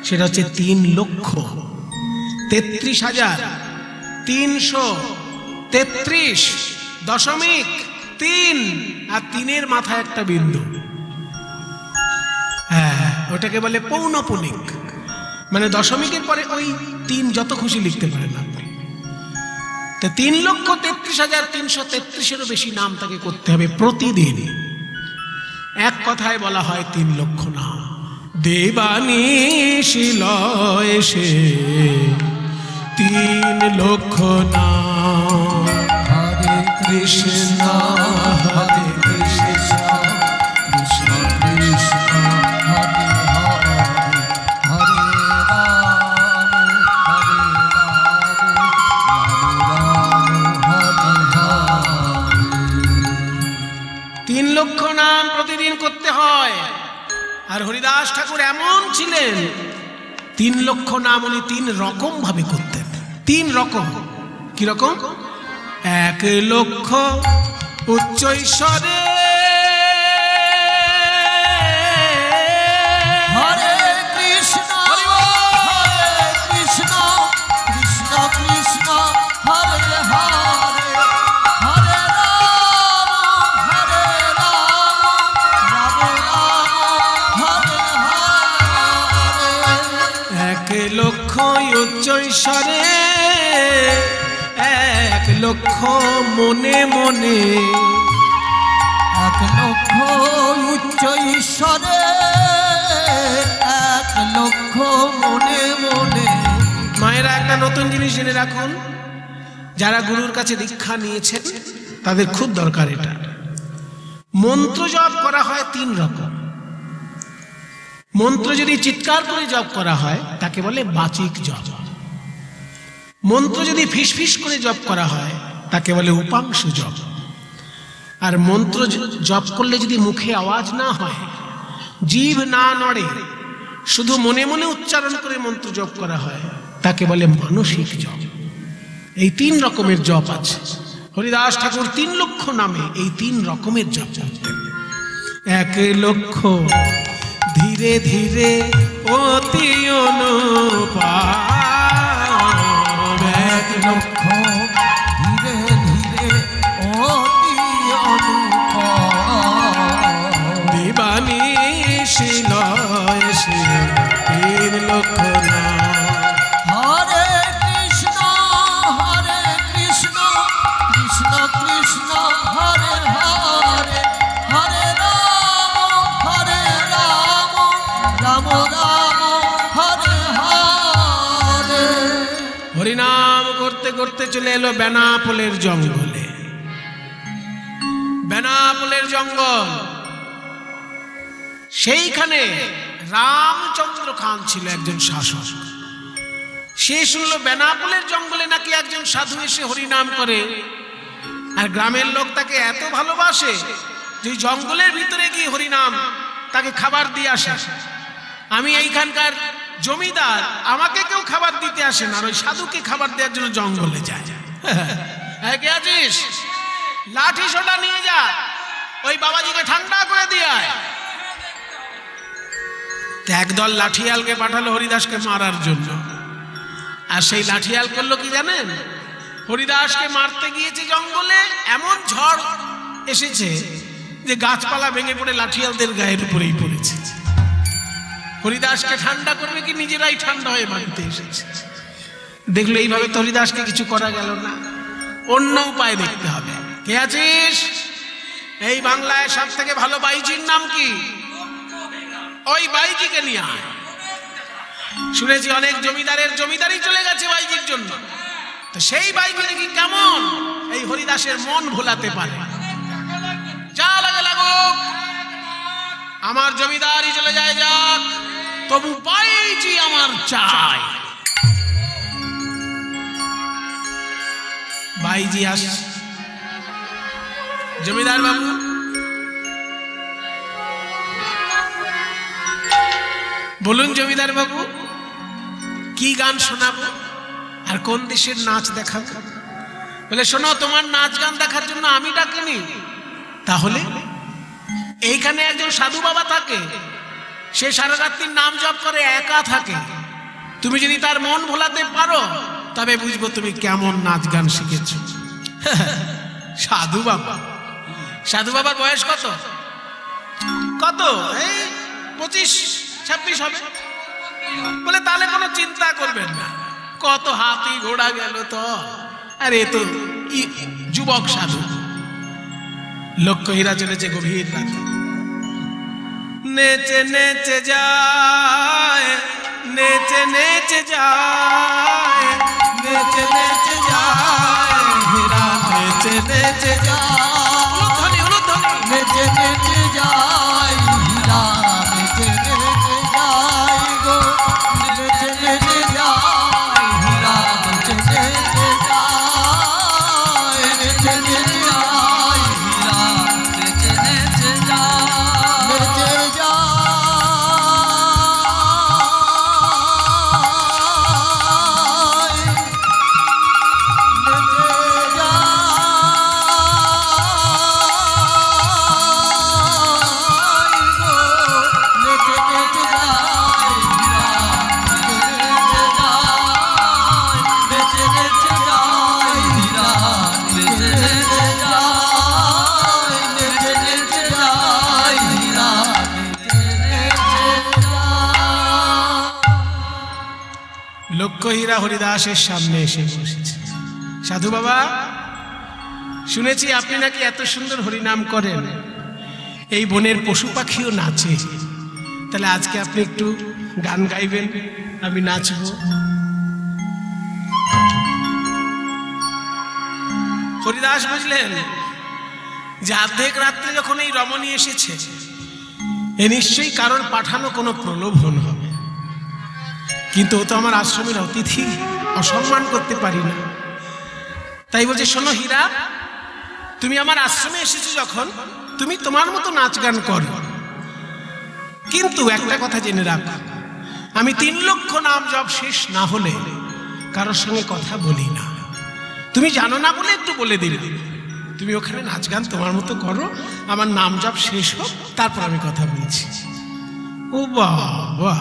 সেটা হচ্ছে 3,33,333.3, আর 3-এর মাথায় একটা বিন্দু। হ্যাঁ, ওটাকে বলে পৌনপুনিক, মানে দশমিকের পরে ওই 3 যত খুশি লিখতে পারেন আপনি। 3,33,333-এরও বেশি নাম তাকে করতে হবে প্রতিদিন। এক কথায় বলা হয় 3 লক্ষ নাম। দেবানিশি লয় সে 3 লক্ষ নাম। হরে কৃষ্ণ, হরে কৃষ্ণ, কৃষ্ণ কৃষ্ণ, হরে হরে, হরে রাম, হরে রাম, রাম রাম, হরে হরে। আর হরিদাস ঠাকুর এমন ছিলেন, 3 লক্ষ নাম উনি 3 রকম ভাবে করতেন। 3 রকম। কি রকম? 1 লক্ষ উচ্চ ঈশ্বরে হরে কৃষ্ণ হরে কৃষ্ণ কৃষ্ণ কৃষ্ণ হরে হরে হরে রাম রাম রাম হরে হরে। 1 লক্ষ উচ্চ ঈশ্বরে 1 লক্ষ মনে মনে 1 লক্ষ উচ্চ ঈশ্বরে 1 লক্ষ মনে মনে। মায়েরা একটা নতুন জিনিস জেনে রাখুন, যারা গুরুর কাছে দীক্ষা নিয়েছেন তাদের খুব দরকার এটা। মন্ত্র জপ করা হয় 3 রকম। মন্ত্র যদি চিৎকার করে জপ করা হয় তাকে বলে বাচিক জপ। মন্ত্র যদি ফিসফিস করে জপ করা হয় তাকে বলে উপাংশু জপ। আর মন্ত্র জপ করলে যদি মুখে আওয়াজ না হয়, জিভ না নড়ে, শুধু মনে মনে উচ্চারণ করে মন্ত্র জপ করা হয় তাকে বলে মানসিক জপ। এই 3 রকমের জপ আছে। হরিদাস ঠাকুর 3 লক্ষ নামে এই 3 রকমের জপ করতেন। 1 লক্ষ ধীরে ধীরে অতি অনুপাম, 1 লক্ষ ধীরে ধীরে অতি অনুপম। দিবানিশি লয় সে 3 লক্ষ নাম। হরে কৃষ্ণ কৃষ্ণ কৃষ্ণ হরে হরে হরে রাম রাম রাম হরে হরে। হরিনাম করতে করতে চলে এলো বেনাপোলের জঙ্গলে। বেনাপোলের জঙ্গল, সেইখানে রামচন্দ্র খান ছিল একজন শাসক। সে শুনলো বেনাপোলের জঙ্গলে নাকি একজন সাধু এসে হরিনাম করে, আর গ্রামের লোক তাকে এত ভালোবাসে যে জঙ্গলের ভিতরে গিয়ে হরিনাম তাকে খাবার দিয়ে আসে। আমি এইখানকার জমিদার, আমাকে কেউ খাবার দিতে আসে না, আর ওই সাধুকে খাবার দেওয়ার জন্য জঙ্গলে যায়। কে আছিস? লাঠি সোটা নিয়ে যা, ওই বাবাজিকে ঠান্ডা করে দিয়ে আয়। একদল লাঠিয়ালকে পাঠালো হরিদাসকে মারার জন্য। আর সেই লাঠিয়াল করলো কি জানেন? হরিদাসকে মারতে গিয়েছে জঙ্গলে, এমন ঝড় এসেছে যে গাছপালা ভেঙে পড়ে লাঠিয়ালদের গায়ের উপরেই পড়েছে। হরিদাসকে ঠান্ডা করবে কি, নিজেরাই ঠান্ডা হয়ে বাড়িতে এসেছে। দেখলো এইভাবে তো হরিদাসকে কিছু করা গেল না, অন্য উপায় দেখতে হবে। কে আছিস? এই বাংলায় সব থেকে ভালো বাইজির নাম কি? ওই বাইজিকে নিয়ে আয়। শুনেছি অনেক জমিদারের জমিদারি চলে গেছে বাইজির জন্য। তো সেই বাইজি নাকি কেমন এই হরিদাসের মন ভোলাতে পারে। যা লাগে লাগুক, আমার জমিদারি চলে যায় যাক, তবু বাইজি আমার চাই। বাইজি আসছে। জমিদার বাবু, বলুন জমিদার বাবু, কি গান শোনাবো আর কোন দেশের নাচ দেখাবো? বলে শোনো, তোমার নাচ গান দেখার জন্য আমি ডাকিনি। তাহলে এইখানে একজন সাধু বাবা থাকে, সে সারা রাত্রির নাম জপ করে, একা থাকে। তুমি যদি তার মন ভোলাতে পারো তবে বুঝবো তুমি কেমন নাচ গান শিখেছ। সাধু বাবা? সাধু বাবার বয়স কত? কত? এই 25-26 হবে। বলে তাহলে কোনো চিন্তা করবেন না, কত হাতি ঘোড়া গেল তো, আর এ তো যুবক সাধু। লক্ষ্য হীরা চলেছে গভীর রাতে। নেচে নেচে যায়, নেচে নেচে যায়, নেচে নেচে যায়, হীরা নেচে নেচে যায়, উলুধ্বনি উলুধ্বনি, নেচে নেচে যায় হীরা, নেচে নেচে যায় গো, নেচে নেচে যায় হীরা, নেচে নেচে যায়, নেচে নেচে যায় হীরা, নেচে নেচে যায়, নেচে যায় লক্ষ্যহীরা হরিদাসের সামনে এসে বসেছে। সাধু বাবা, শুনেছি আপনি নাকি এত সুন্দর হরিনাম করেন, এই বনের পশু পাখিও নাচে, তাহলে আজকে আপনি একটু গান গাইবেন, আমি নাচব। হরিদাস বুঝলেন যে অর্ধেক রাত্রে যখন এই রমণী এসেছে, এ নিশ্চয়ই কারোর পাঠানো কোনো প্রলোভন হবে, কিন্তু ও তো আমার আশ্রমের অতিথি, অসম্মান করতে পারি না। তাই বলছে, শোনো হীরা, তুমি আমার আশ্রমে এসেছো যখন, তুমি তোমার মতো নাচ গান করো, কিন্তু একটা কথা জেনে রাখো, আমি 3 লক্ষ নাম জপ শেষ না হলে কারোর সঙ্গে কথা বলি না। তুমি জানো না বলে একটু বলে দিলে, তুমি ওখানে নাচ গান তোমার মতো করো, আমার নাম জপ শেষ হোক, তারপর আমি কথা বলছি। ও বাবা,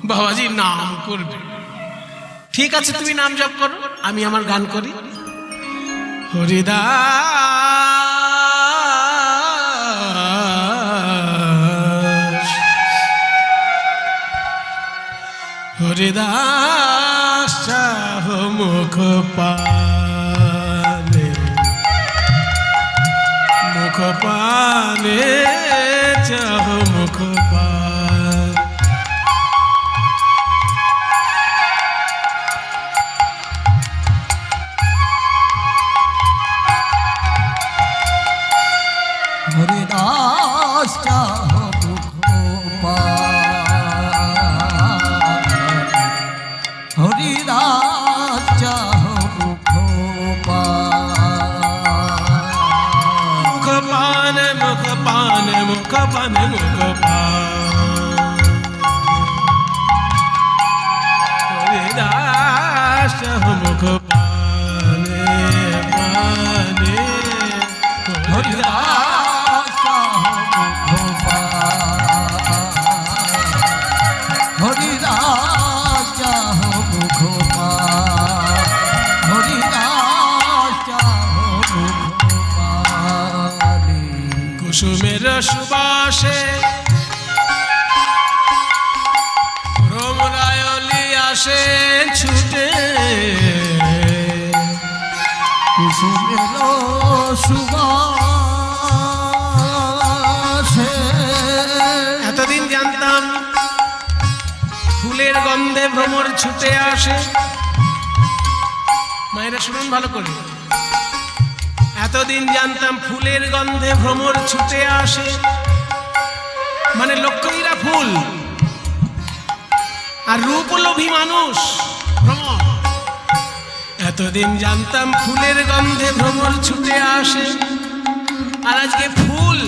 বাবাজি নাম করবে, ঠিক আছে তুমি নাম জপ করো, আমি আমার গান করি। হরিদাস হরিদাস চাহ মুখ পানে, মুখ পানে চাহ মুখ পানে। হরিদাস চাহ মুখ পানে, হরিদাস চাহ মুখ পানে, মুখ পানে মুখ পানে মুখ পানে, হরিদাস চাহ মুখ পানে পানে, হরিদাস চাহ মুখ পানে, হরিদাস চাহ মুখ পানে, হরিদাস চাহ মুখ পানে। কুসুমের সুবাসে ভ্রমরায়লি আসে ছুটে, কুসুমের সুবাসে, এতদিন জানতাম ফুলের গন্ধে ভ্রমর ছুটে আসে। মায়েরা শুনুন ভালো করে, এতদিন জানতাম ফুলের গন্ধে ভ্রমর ছুটে আসে, মানে লক্ষ্যহীরা ফুল আর রূপলোভী মানুষ ভ্রমর। এতদিন জানতাম ফুলের গন্ধে ভ্রমর ছুটে আসে, আর আজকে ফুল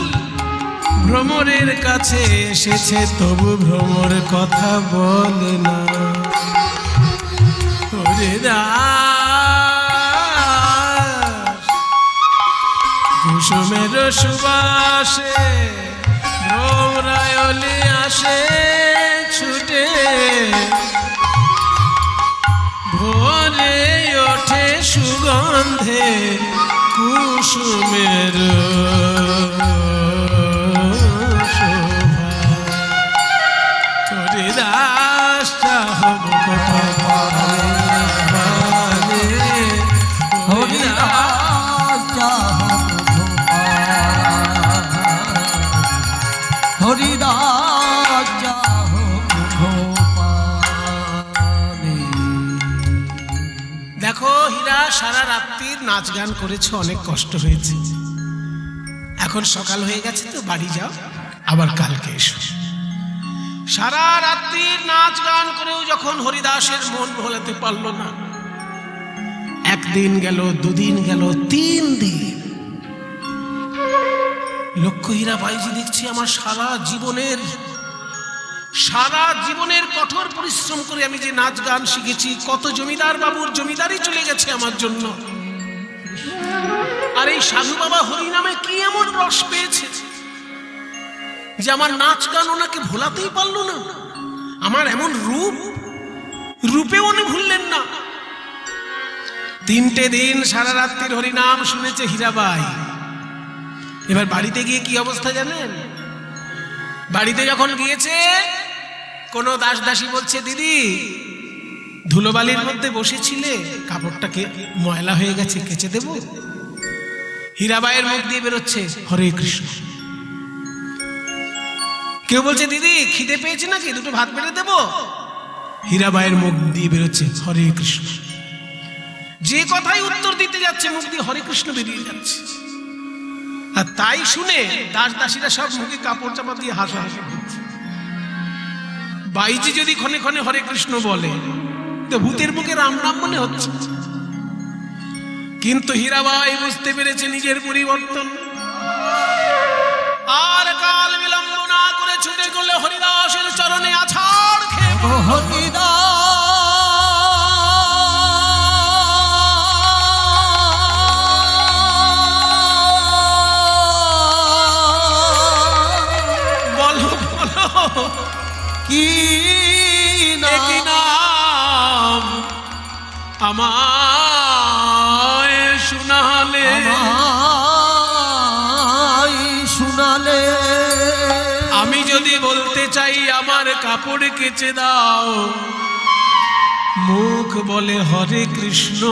ভ্রমরের কাছে এসেছে, তবু ভ্রমর কথা বলে না। হরিদাস কুসুমের সুবাসে ভ্রমরায়লি আসে ছুটে, ভোরে ওঠে সুগন্ধে কুসুমের শোভা। হরিদাস চাহ মুখ পানে, হরিদাস চাহ মুখ পানে, হরিদাস চাহ মুখ পানে। দেখো হীরা, সারা রাত্রির নাচ গান করেছো, অনেক কষ্ট হয়েছে, এখন সকাল হয়ে গেছে তো বাড়ি যাও, আবার কালকে এসো। সারা রাত্রির নাচ গান করেও যখন হরিদাসের মন ভোলাতে পারলো না, একদিন গেল, 2 দিন গেল, 3 দিন। লক্ষ্যহীরা বাইজি দেখছি আমার সারা জীবনের কঠোর পরিশ্রম করে আমি যে নাচ গান শিখেছি, কত জমিদার বাবুর জমিদারি চলে গেছে আমার জন্য, আর এই সাধু বাবা হরিনামে কি এমন রস পেয়েছে যে আমার নাচ গান ওনাকে ভোলাতেই পারলো না। আমার এমন রূপেও উনি ভুললেন না। 3টে দিন সারা রাত্রির হরিনাম শুনেছে হীরাবাই। এবার বাড়িতে গিয়ে কি অবস্থা জানেন? বাড়িতে যখন গিয়েছে, কোনো দাস দাসী বলছে, দিদি ধুলোবালির মধ্যে বসেছিলে, কাপড়টাকে ময়লা হয়ে গেছে, কেচে দেব? হীরাবাইয়ের মুখ দিয়ে বেরোচ্ছে হরে কৃষ্ণ। কেউ বলছে দিদি খিদে পেয়েছে নাকি, দুটো ভাত বেড়ে দেবো? হীরাবাইয়ের মুখ দিয়ে বেরোচ্ছে হরে কৃষ্ণ। যে কথাই উত্তর দিতে যাচ্ছে মুখ দিয়ে হরে কৃষ্ণ বেরিয়ে যাচ্ছে। আর তাই শুনে দাস দাসীরা সব মুখে কাপড় চাপা দিয়ে হাসাহাসি করছে। বাইজি যদি ক্ষণে ক্ষণে হরে কৃষ্ণ বলে তো ভূতের মুখে রাম রাম মনে হচ্ছে। কিন্তু হীরাবাই বুঝতে পেরেছে নিজের পরিবর্তন, আর কাল বিলম্ব না করে ছুটে গেলে হরিদাসের চরণে আছাড় খেয়ে বলো বলো কি নাম আমায় শোনালে, শোনালে আমি যদি বলতে চাই আমার কাপড় কেচে দাও, মুখ বলে হরে কৃষ্ণ।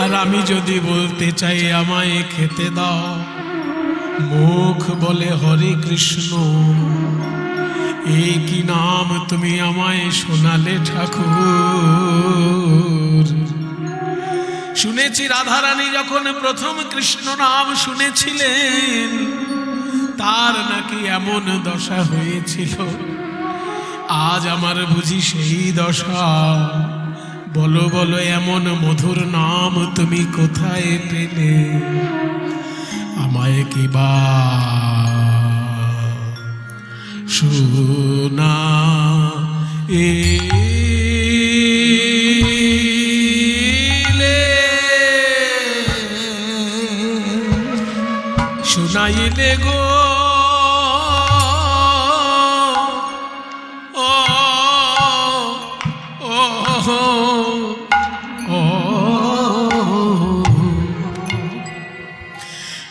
আর আমি যদি বলতে চাই আমায় খেতে দাও, মুখ বলে হরে কৃষ্ণ। এই কি নাম তুমি আমায় শোনালে ঠাকুর? শুনেছি রাধারানী যখন প্রথম কৃষ্ণ নাম শুনেছিলেন তার নাকি এমন দশা হয়েছিল। আজ আমার বুঝি সেই দশা। বলো বলো এমন মধুর নাম তুমি কোথায় পেলে? আমায় কি বা শোনা শোনাইলে গো ও ও ও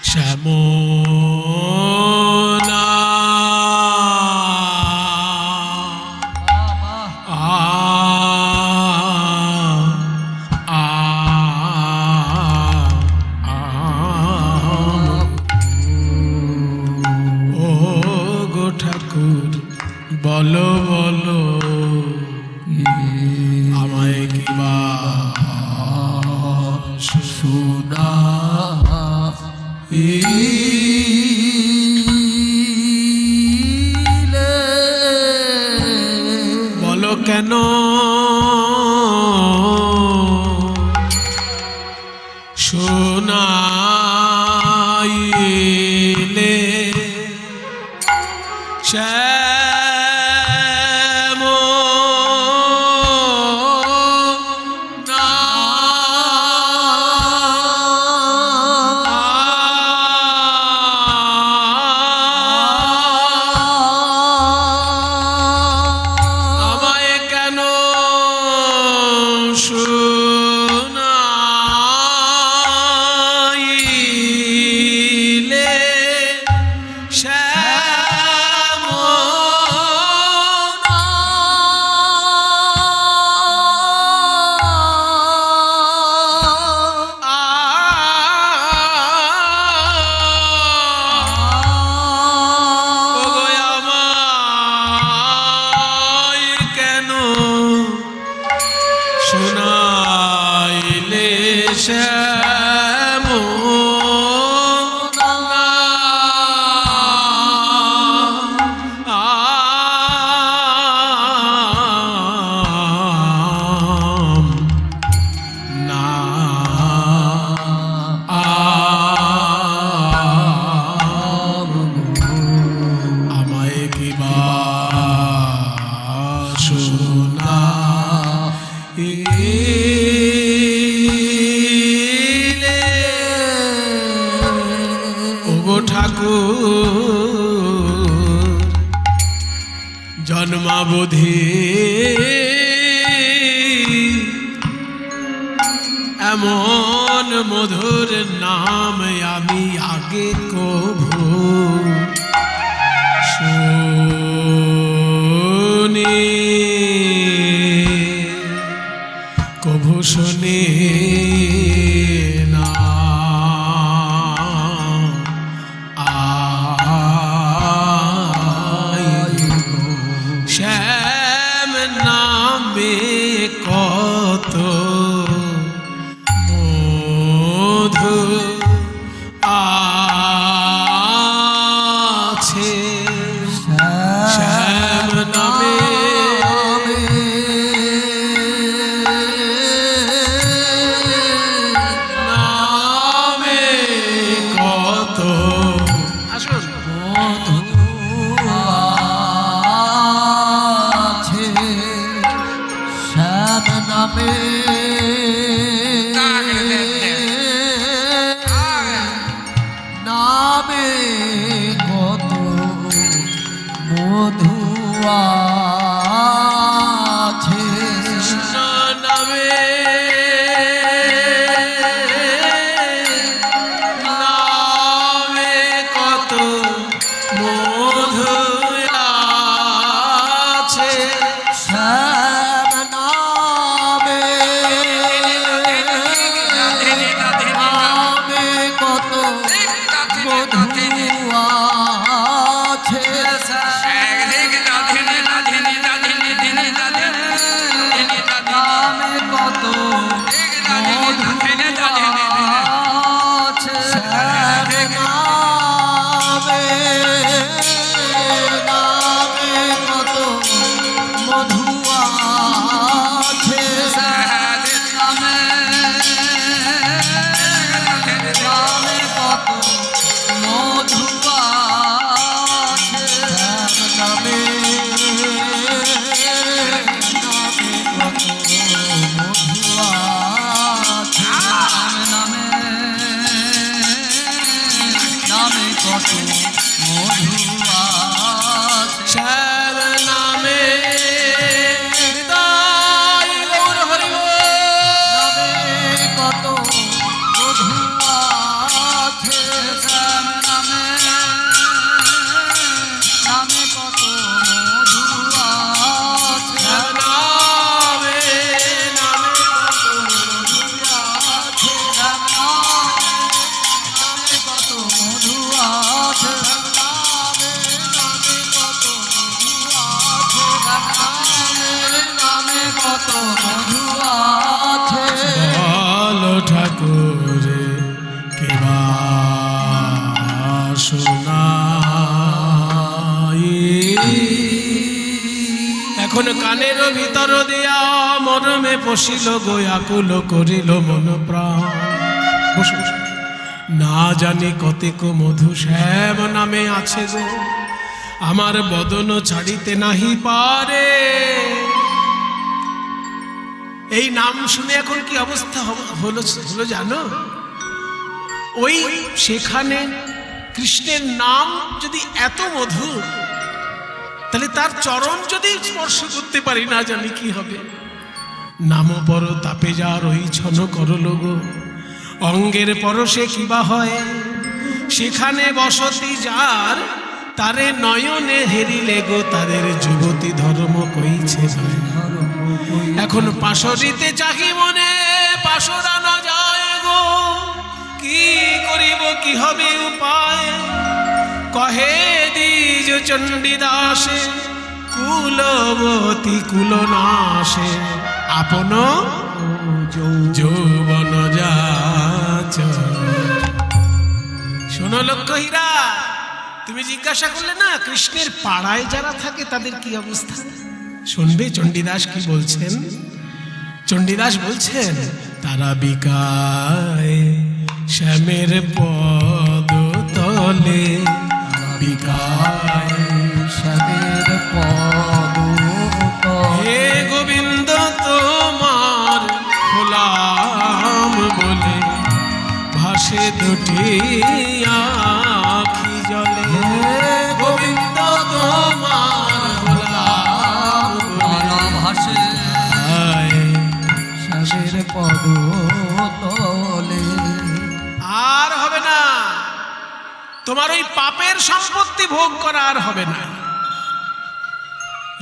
শ্যামনা বলো বলো আমায় কি বা শোনা বলো কেন শোনাইলে শোনাইলে আমায় কি বা শোনা ঠাকুর জন্মাবধি এমন মধুর নাম আমি আগে কভু শুনি শ্যাম নামে কত মধু আছে, শ্যাম নামে নামে কত। আসুন আছে শ্যাম নামে নামে কত মধু আছে, নামে নামে কত মধু আছে, শ্যাম নামে নামে কত মধু আছে, নামে কত মধু আছে, শ্যাম নামে নামে কত মধু আছে, নামে নামে কত মধু আছে, নামে নামে কত মধু আছে, নামে নামে কত মধু আছে, শ্যাম নামে হৃদয় গৌর হরি বল। নামে কত মধু আছে, শ্যাম নামে নামে কত মধু আছে, নামে নামে কত মধু আছে, শ্যাম নামে কত মধু আছে, নামে নামে কত মধু আছে, নামে নামে কত মধু আছে, বল ঠাকুর কেবা শোনাই। এখন কানের ভিতর দিয়া মরমে পশিল গো আকুল করিল মন প্রাণ। বসো, বসো। না জানি কতেক মধু শ্যাম নামে আছে গো, আমার বদন ছাড়িতে নাহি পারে। এই নাম শুনে এখন কি অবস্থা হলো হলো জানো? ওই সেখানে কৃষ্ণের নাম যদি এত মধু, তাহলে তার চরণ যদি স্পর্শ করতে পারি না জানি কি হবে। নাম পর তাপে যার ওই ছন করল গো, অঙ্গের পরশে কিবা হয়। সেখানে বসতি যার, তারে নয়নে হেরিলে গো, তাদের যুবতী ধর্ম কইছে ভয়। এখন পাশরিতে চাহি মনে পাশরা না যায় গো, কি করিব কি হবে উপায়। কহে দ্বিজ চণ্ডীদাসে কুলবতী কুলনাশে, আপন যৌবন যাচ। শোনো লক্ষ্য হীরা, তুমি জিজ্ঞাসা করলে না কৃষ্ণের পাড়ায় যারা থাকে তাদের কি অবস্থা। শুনবে চণ্ডীদাস কি বলছেন? চণ্ডীদাস বলছেন, তারা বিকায় শ্যামের পদ তলে, বিকায় শ্যামের পদ হে গোবিন্দ তোমার গোলাম বলে, ভাসে দুটি আখি জলে। গোবিন্দ তোমার গোলাম বলে, ভাসে শ্যামের পদ তলে। আর হবে না তোমার ওই পাপের সম্পত্তি ভোগ করা, আর হবে না।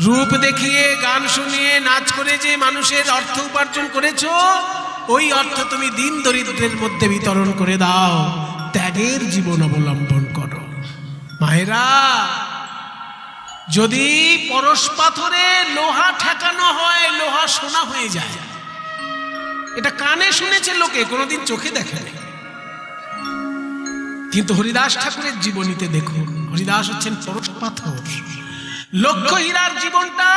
রূপ দেখিয়ে গান শুনিয়ে নাচ করে যে মানুষের অর্থ উপার্জন করেছো, ওই অর্থ তুমি দিন দরিদ্রের মধ্যে বিতরণ করে দাও, ত্যাগের জীবন অবলম্বন করো। মায়েরা, যদি পরশ পাথরে লোহা ঠেকানো হয়, লোহা সোনা হয়ে যায়। এটা কানে শুনেছে লোকে, কোনোদিন চোখে দেখেনি। কিন্তু হরিদাস ঠাকুরের জীবনীতে দেখুন, হরিদাস হচ্ছেন পরশ পাথর। লক্ষ হীরার জীবনটা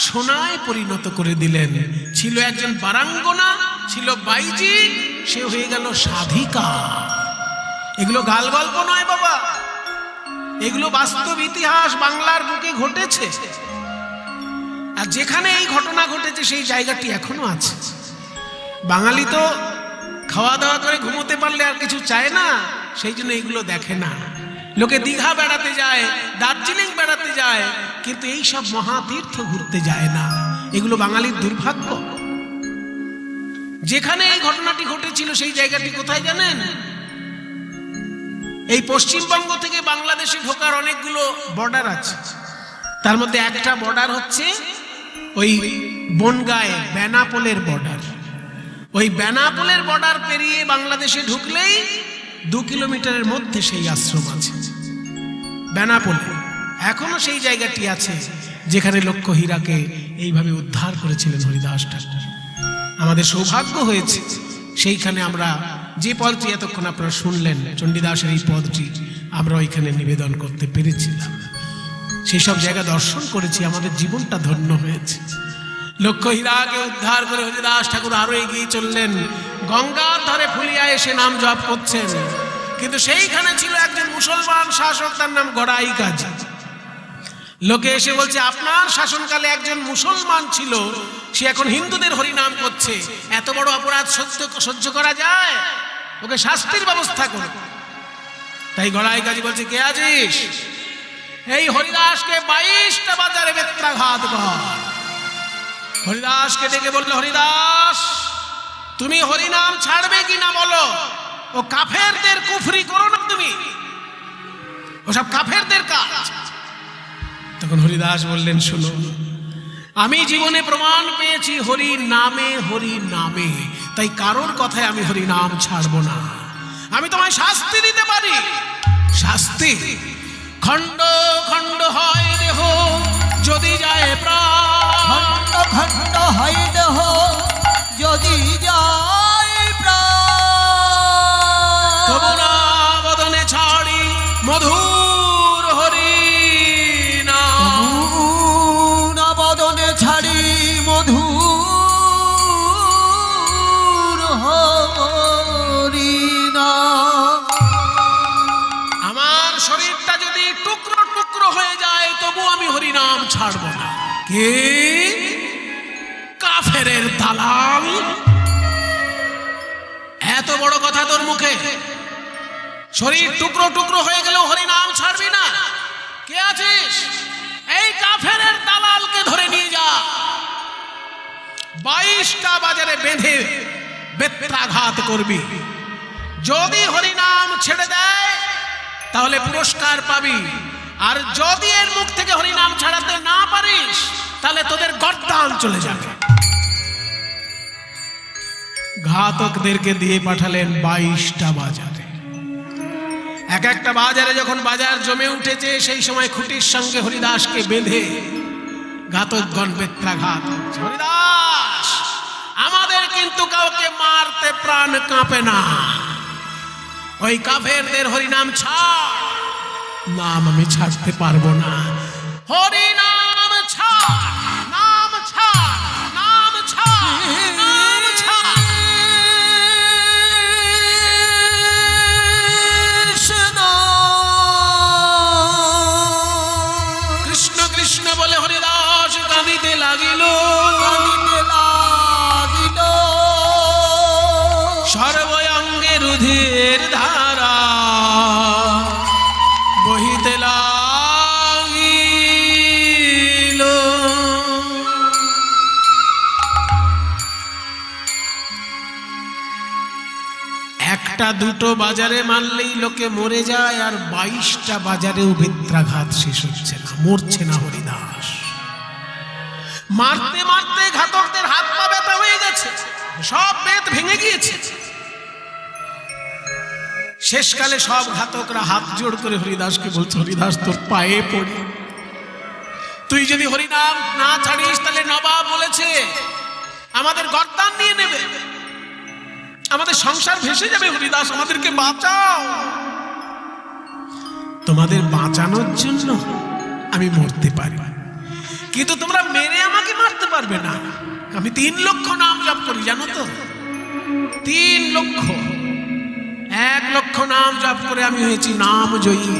সোনায় পরিণত করে দিলেন। ছিল একজন বারাঙ্গনা, ছিল বাইজি, সে হয়ে গেল সাধিকা। এগুলো গাল গল্প নয় বাবা, এগুলো বাস্তব ইতিহাস, বাংলার বুকে ঘটেছে। আর যেখানে এই ঘটনা ঘটেছে সেই জায়গাটি এখনো আছে। বাঙালি তো খাওয়া দাওয়া করে ঘুমোতে পারলে আর কিছু চায় না, সেই জন্য এগুলো দেখে না। লোকে দীঘা বেড়াতে যায়, দার্জিলিং বেড়াতে যায়, কিন্তু এই সব মহাতীর্থ ঘুরতে যায় না। এগুলো বাঙালির দুর্ভাগ্য। যেখানে এই ঘটনাটি ঘটেছিল সেই জায়গাটি কোথায় জানেন? এই পশ্চিমবঙ্গ থেকে বাংলাদেশে ঢোকার অনেকগুলো বর্ডার আছে, তার মধ্যে একটা বর্ডার হচ্ছে ওই বনগাঁয়ে বেনাপোলের বর্ডার। ওই বেনাপোলের বর্ডার পেরিয়ে বাংলাদেশে ঢুকলেই 2 কিলোমিটারের মধ্যে সেই আশ্রম আছে বেনাপোলে। এখনো সেই জায়গাটি আছে যেখানে লক্ষ হীরাকে এইভাবে উদ্ধার করেছিলেন হরিদাস ঠাকুর। আমাদের সৌভাগ্য হয়েছে সেইখানে আমরা যে পদটি এতক্ষণ আপনারা শুনলেন, চণ্ডীদাসের এই পদটি আমরা ওইখানে নিবেদন করতে পেরেছিলাম। সেই সব জায়গা দর্শন করেছি, আমাদের জীবনটা ধন্য হয়েছে। লক্ষ হীরাকে উদ্ধার করে হরিদাস ঠাকুর আরো এগিয়ে চললেন। গঙ্গার ধারে ফুলিয়া এসে নাম জপ করছেন, কিন্তু সেইখানে ছিল একজন মুসলমান শাসক, তার নাম গড়াই কাজী। লোকে এসে বলছে, আপনার শাসনকালে একজন মুসলমান ছিল, সে এখন হিন্দুদের হরিনাম করছে, এত বড় অপরাধ সহ্য করা যায়? ওকে শাস্তির ব্যবস্থা করো। তাই গড়াই কাজী বলছে, কে আছিস? এই হরিদাসকে 22টা বাজারে বেত্রাঘাত কর। হরিদাসকে ডেকে বলল, হরিদাস তুমি হরিনাম ছাড়বে কিনা বলো? ও কাফেরদের কুফরি করো না তুমি, ওসব কাফেরদের কাজ। তখন হরিদাস বললেন, শুনো, আমি জীবনে প্রমাণ পেয়েছি হরি নামে, হরি নামে, তাই কারোর কথায় আমি হরি নাম ছাড়বো না। আমি তোমায় শাস্তি দিতে পারি। শাস্তি? খণ্ড খণ্ড হয় দেহ যদি যায় প্রাণ, খণ্ড খণ্ড হয় দেহ যদি যায় প্রাণ, তবু না বদনে ছাড়ি মধুর হরি না বদনে ছাড়ি মধুর হরি নাম। আমার শরীরটা যদি টুকরো টুকরো হয়ে যায় তবু আমি হরিনাম ছাড়ব না। কে? কাফেরের দালাল! এত বড় কথা তোর মুখে? শরীর টুকরো টুকরো হয়ে গেলেও হরিনাম ছাড়বি না? কে আছিস? এই কাফেরের দালালকে ধরে নিয়ে যা, 22টা বাজারে বেঁধে বেত্রাঘাত করবি। যদি হরিনাম ছেড়ে দেয় তাহলে পুরস্কার পাবি, আর যদি এর মুখ থেকে হরিনাম ছাড়াতে না পারিস তাহলে তোদের গর্দান চলে যাবে। ঘাতকদেরকে দিয়ে পাঠালেন 22টা বাজারে। এক একটা বাজারে যখন বাজার জমে উঠেছে সেই সময় খুঁটির সঙ্গে হরিদাসকে বেঁধে ঘাতকগণ বেত্রাঘাত করছে। হরিদাস, আমাদের কিন্তু কাউকে মারতে প্রাণ কাঁপে না, ওই কাফেরদের হরিনাম ছাড়। নাম আমি ছাড়তে পারবো না। হরিনাম ছাড়, নাম ছাড়, নাম ছাড়, নাম ছাড়। কৃষ্ণ কৃষ্ণ বলে হরিদাস কাঁদিতে লাগিল, কাঁদিতে লাগিল, সর্বঙ্গে রুধির ধারা বহিতে লাগিল। একটা দুটো বাজারে মারলেই লোকে মরে যায়, আর 22টা বাজারেও বেত্রাঘাত শেষ হচ্ছে না, মরছে না হরিদাস। মারতে মারতে ঘাতকদের হাত পা ব্যথা হয়ে গেছে, সব বেত ভেঙে গিয়েছে। শেষকালে সব ঘাতকরা হাত জোড় করে হরিদাসকে বলছে, হরিদাস তোর পায়ে পড়ি, তুই যদি হরিনাম না ছাড়িস তাহলে নবাব বলেছে আমাদের গর্দান নিয়ে নেবে, আমাদের সংসার ভেসে যাবে। হরিদাস আমাদেরকে বাঁচাও। তোমাদের বাঁচানোর জন্য আমি মরতে পারি, কিন্তু তোমরা মেরে আমাকে মারতে পারবে না। আমি 3 লক্ষ নাম জপ করি, জানো তো? 3 লক্ষ। 1 লক্ষ নাম জপ করে আমি হয়েছি নাম জয়ী,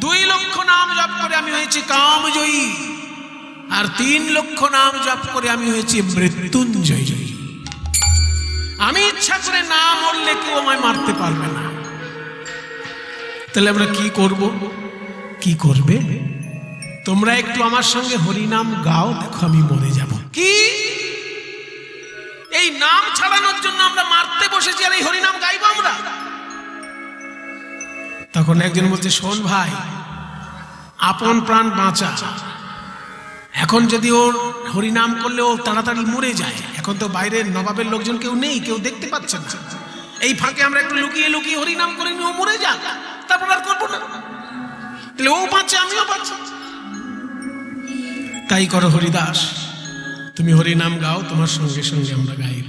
2 লক্ষ নাম জপ করে আমি হয়েছি কাম জয়ী, আর 3 লক্ষ নাম জপ করে আমি হয়েছি মৃত্যুঞ্জয়ী। আমি ইচ্ছা করে না মরলে কেউ আমায় মারতে পারবে না। তাহলে আমরা কি করব? কি করবে? তোমরা একটু আমার সঙ্গে হরিনাম গাও, দেখো আমি মরে যাব। কি এই নাম ছাড়ানোর জন্য আমরা মারতে বসেছি আর এই হরিনাম গাইবো আমরা? তখন একজন বলছে, শোন ভাই, আপন প্রাণ বাঁচা। এখন যদি ওর হরিনাম করলে ও তাড়াতাড়ি মরে যায়, এখন তো বাইরের নবাবের লোকজন কেউ নেই, কেউ দেখতে পাচ্ছে না। এই ফাঁকে আমরা একটু লুকিয়ে লুকিয়ে হরিনাম করে নি, ও মরে যাক, তারপর আর করবো না। তাহলে ও বাঁচে, আমিও বাঁচি। তাই করো হরিদাস, তুমি হরিনাম গাও, তোমার সঙ্গে সঙ্গে আমরা গাইব।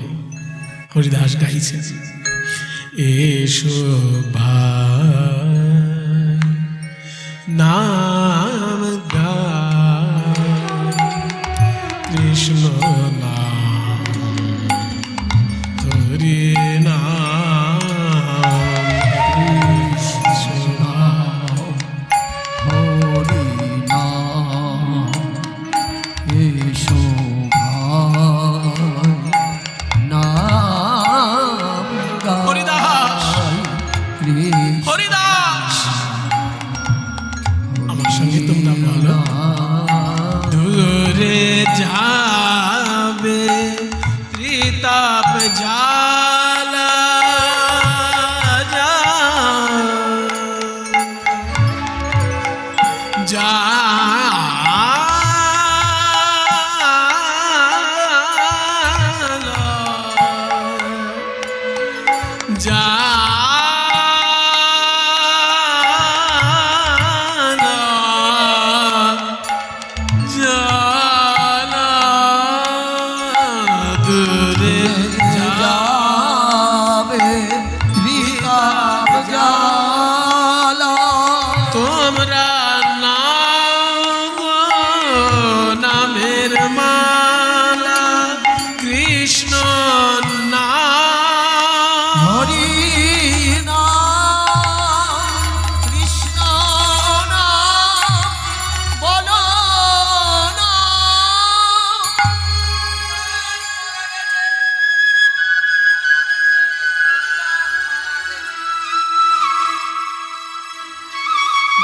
হরিদাস গাইছে, এসো ভাই নাম গাই, কৃষ্ণ নাম হরি নাম, কৃষ্ণ হরি নাম, এসো ভাই নাম গাই। হরিদাস, হরিদাস, আমার সঙ্গে তোমরা বলো, দূরে যাবে ত্রিতাপ জ্বালা, যা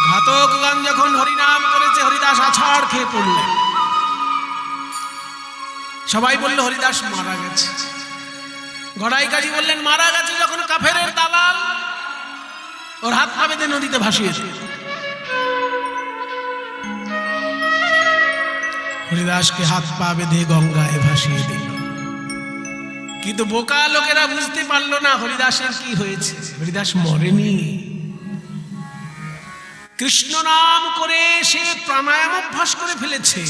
ঘাতকগণ যখন হরিনাম করেছে, হরিদাস আছাড় খেয়ে পড়লেন। সবাই বলল হরিদাস মারা গেছে। গড়াই কাজী বললেন মারা গেছে যখন কাফেরের দালাল ওর হাত পা বেঁধে নদীতে ভাসিয়েছে। হরিদাসকে হাত পা বেঁধে গঙ্গায় ভাসিয়ে দিল। কিন্তু বোকা লোকেরা বুঝতে পারলো না হরিদাসের কি হয়েছে। হরিদাস মরেনি, কৃষ্ণ নাম করে সে প্রাণায়াম অভ্যাস করে ফেলেছে।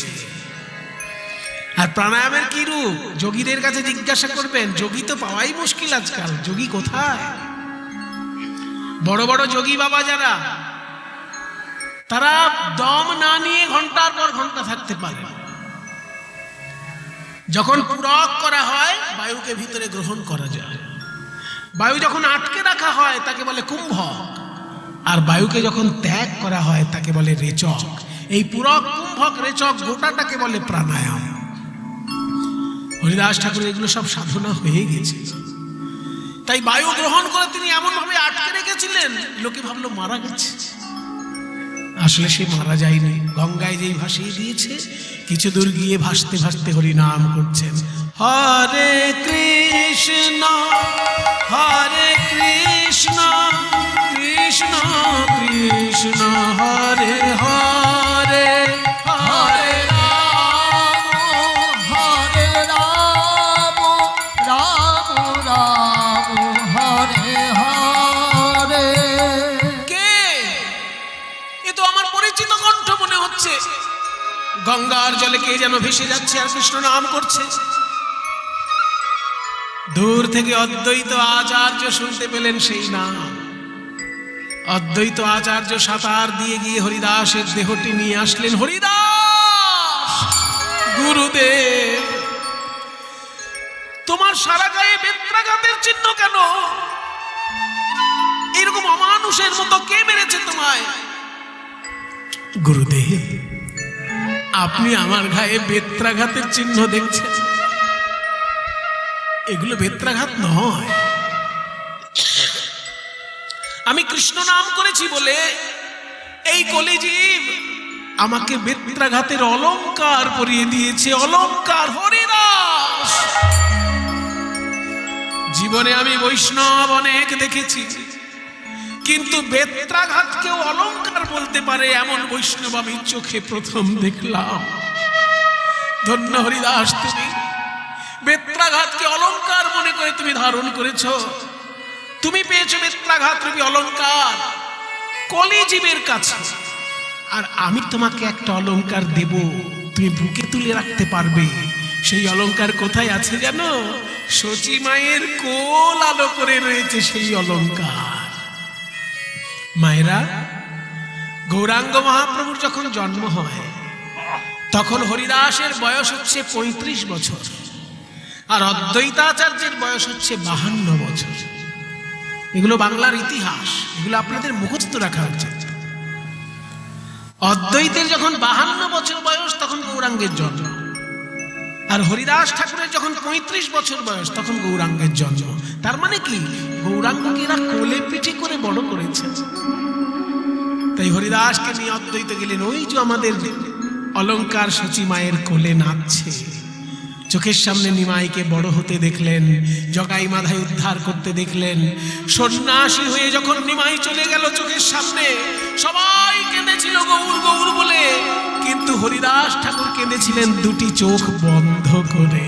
আর প্রাণায়ামের কি রূপ যোগীদের কাছে জিজ্ঞাসা করবেন, যোগী তো পাওয়াই মুশকিল আজকাল। যোগী কোথায়? বড় বড় যোগী বাবা যারা, তারা দম না নিয়ে ঘন্টার পর ঘন্টা থাকতে পারে। যখন পূরক করা হয় বায়ুকে ভিতরে গ্রহণ করা যায়। বায়ু যখন আটকে রাখা হয় তাকে বলে কুম্ভক, আর বায়ুকে যখন ত্যাগ করা হয় তাকে বলে রেচক। এই পূরক, কুম্ভক, রেচক গোটাটাকে বলে প্রাণায়াম। হরিদাস ঠাকুর এগুলো সব সাধনা হয়ে গেছে। তাই বায়ু গ্রহণ করে তিনি এমন ভাবে আটকে রেখেছিলেন, লোকে ভাবলো মারা গেছে। আসলে সে মারা যায়নি। গঙ্গায় যেই ভাসিয়ে দিয়েছে, কিছু দূর গিয়ে ভাসতে ভাসতে হরি নাম করছেন, হরে কৃষ্ণ হরে কৃষ্ণ কৃষ্ণ কৃষ্ণ হরে হরে হরে রাম হরে রাম রাম রাম হরে হরে। কে? এ তো আমার পরিচিত কণ্ঠ মনে হচ্ছে। গঙ্গার জলে কে যেন ভেসে যাচ্ছে আর কৃষ্ণ নাম করছে। দূর থেকে অদ্বৈত আচার্য শুনতে পেলেন সেই নাম। অদ্বৈত আচার্য সাঁতার দিয়ে গিয়ে হরিদাসের দেহটি নিয়ে আসলেন। হরিদাস, গুরুদেব, তোমার সারা গায়ে বেত্রাঘাতের চিহ্ন কেন? এরকম অমানুষের মতো কে মেরেছে তোমায়? গুরুদেব, আপনি আমার গায়ে বেত্রাঘাতের চিহ্ন দেখছেন, এগুলো বেত্রাঘাত নয়। আমি কৃষ্ণ নাম করেছি বলে এই কলিজীব আমাকে বেত্রাঘাতের অলংকার পরিয়ে দিয়েছে। অলংকার। হরিদাস, জীবনে আমি বৈষ্ণব অনেক দেখেছি, কিন্তু বেত্রাঘাতকেও অলংকার বলতে পারে এমন বৈষ্ণব আমি চোখে প্রথম দেখলাম। ধন্য হরিদাস, তুমি বেত্রাঘাতকে অলংকার মনে করে তুমি ধারণ করেছো। তুমি পেয়েছো বেত্রাঘাত রূপী অলংকার কলিজীবের কাছে, আর আমি তোমাকে একটা অলংকার দেব, তুমি বুকে তুলে রাখতে পারবে। সেই অলংকার কোথায় আছে জানো? সচী মায়ের কোল আলো করে রয়েছে সেই অলংকার। মায়েরা, গৌরাঙ্গ মহাপ্রভুর যখন জন্ম হয় তখন হরিদাসের বয়স হচ্ছে 35 বছর, আর অদ্বৈতাচার্যের বয়স হচ্ছে 52 বছর। এগুলো বাংলার ইতিহাস, এগুলো আপনাদের মুখস্থ রাখা উচিত। অদ্বৈতের যখন 52 বছর বয়স তখন গৌরাঙ্গের জন্ম, আর হরিদাস ঠাকুরের যখন 35 বছর বয়স তখন গৌরাঙ্গের জন্ম। তার মানে কি, গৌরাঙ্গকে এরা কোলে পিঠে করে বড় করেছে। তাই হরিদাসকে নিয়ে অদ্বৈত গেলেন। ওই যে আমাদের অলংকার সচী মায়ের কোলে নাচছে, চোখের সামনে নিমাইকে বড় হতে দেখলেন, জগাই মাধাই উদ্ধার করতে দেখলেন। সন্ন্যাসী হয়ে যখন নিমাই চলে গেল চোখের সামনে, সবাই কেঁদেছিল গৌর গৌর বলে, কিন্তু হরিদাস ঠাকুর কেঁদেছিলেন দুটি চোখ বন্ধ করে।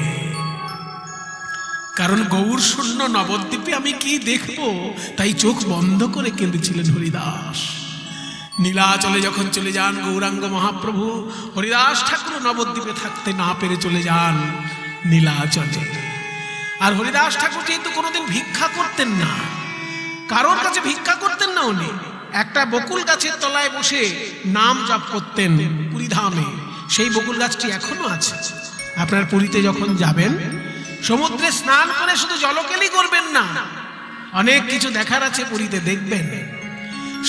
কারণ গৌর শূন্য নবদ্বীপে আমি কি দেখবো, তাই চোখ বন্ধ করে কেঁদেছিলেন হরিদাস। নীলাচলে যখন চলে যান গৌরাঙ্গ মহাপ্রভু, হরিদাস ঠাকুর নবদ্বীপে থাকতে না পেরে চলে যান নীলাচলে। আর হরিদাস ঠাকুর যেহেতু কোনোদিন ভিক্ষা করতেন না, কারোর কাছে ভিক্ষা করতেন না, উনি একটা বকুল গাছের তলায় বসে নাম জপ করতেন পুরীধামে। সেই বকুল গাছটি এখনো আছে। আপনার পুরীতে যখন যাবেন, সমুদ্রে স্নান করে শুধু জলকেলি করবেন না, অনেক কিছু দেখার আছে পুরীতে, দেখবেন।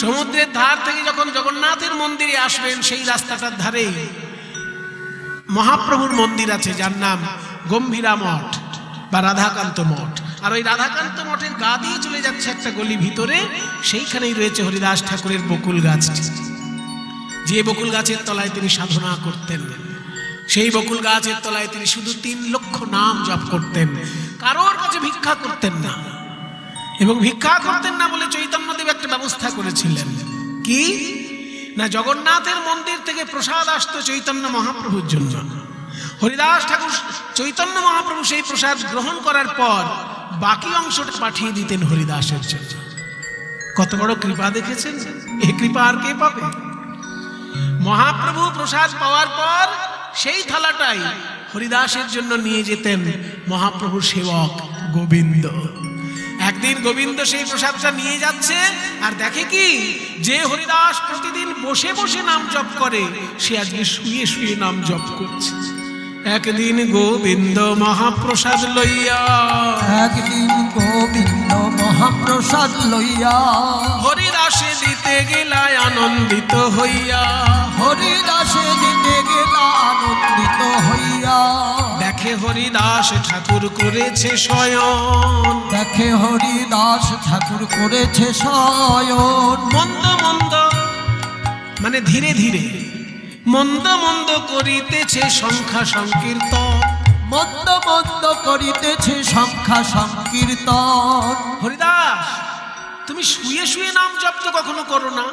সমুদ্রের ধার থেকে যখন জগন্নাথের মন্দিরে আসবেন, সেই রাস্তাটার ধারেই মহাপ্রভুর মন্দির আছে, যার নাম গম্ভীরা মঠ বা রাধাকান্ত মঠ। আর ওই রাধাকান্ত মঠের গা দিয়ে চলে যাচ্ছে একটা গলি ভিতরে, সেইখানেই রয়েছে হরিদাস ঠাকুরের বকুল গাছটি। যে বকুল গাছের তলায় তিনি সাধনা করতেন, সেই বকুল গাছের তলায় তিনি শুধু 3 লক্ষ নাম জপ করতেন, কারোর কাছে ভিক্ষা করতেন না। এবং ভিক্ষা করতেন না বলে চৈতন্যদেব একটা ব্যবস্থা করেছিলেন। কি না, জগন্নাথের মন্দির থেকে প্রসাদ আসতো চৈতন্য মহাপ্রভুর জন্য। হরিদাস ঠাকুর চৈতন্য মহাপ্রভু সেই প্রসাদ গ্রহণ করার পর বাকি অংশটা পাঠিয়ে দিতেন হরিদাসের জন্য। কত বড় কৃপা দেখেছেন? এই কৃপা আর কে পাবে? মহাপ্রভু প্রসাদ পাওয়ার পর সেই থালাটাই হরিদাসের জন্য নিয়ে যেতেন মহাপ্রভুর সেবক গোবিন্দ। একদিন গোবিন্দ সেই প্রসাদটা নিয়ে যাচ্ছে, আর দেখে কি, যে হরিদাস প্রতিদিন বসে বসে নাম জপ করে, সে আজকে শুয়ে শুয়ে নাম জপ করছে। একদিন গোবিন্দ মহাপ্রসাদ লইয়া, একদিন গোবিন্দ মহাপ্রসাদ লইয়া হরিদাসে দিতে গেলা আনন্দিত হইয়া, হরিদাসে দিতে গেলা আনন্দিত হইয়া। দেখে হরিদাস ঠাকুর করেছে শয়ন, দেখে হরিদাস ঠাকুর করেছে শয়ন। মন্দ মন্দ মানে ধীরে ধীরে, মন্দ মন্দ করিতেছে সংখ্যা সংকীর্তন, মন্দ মন্দ করিতেছে সংখ্যা সংকীর্তন। হরিদাস, তুমি শুয়ে শুয়ে নাম জপ তো কখনো করো না,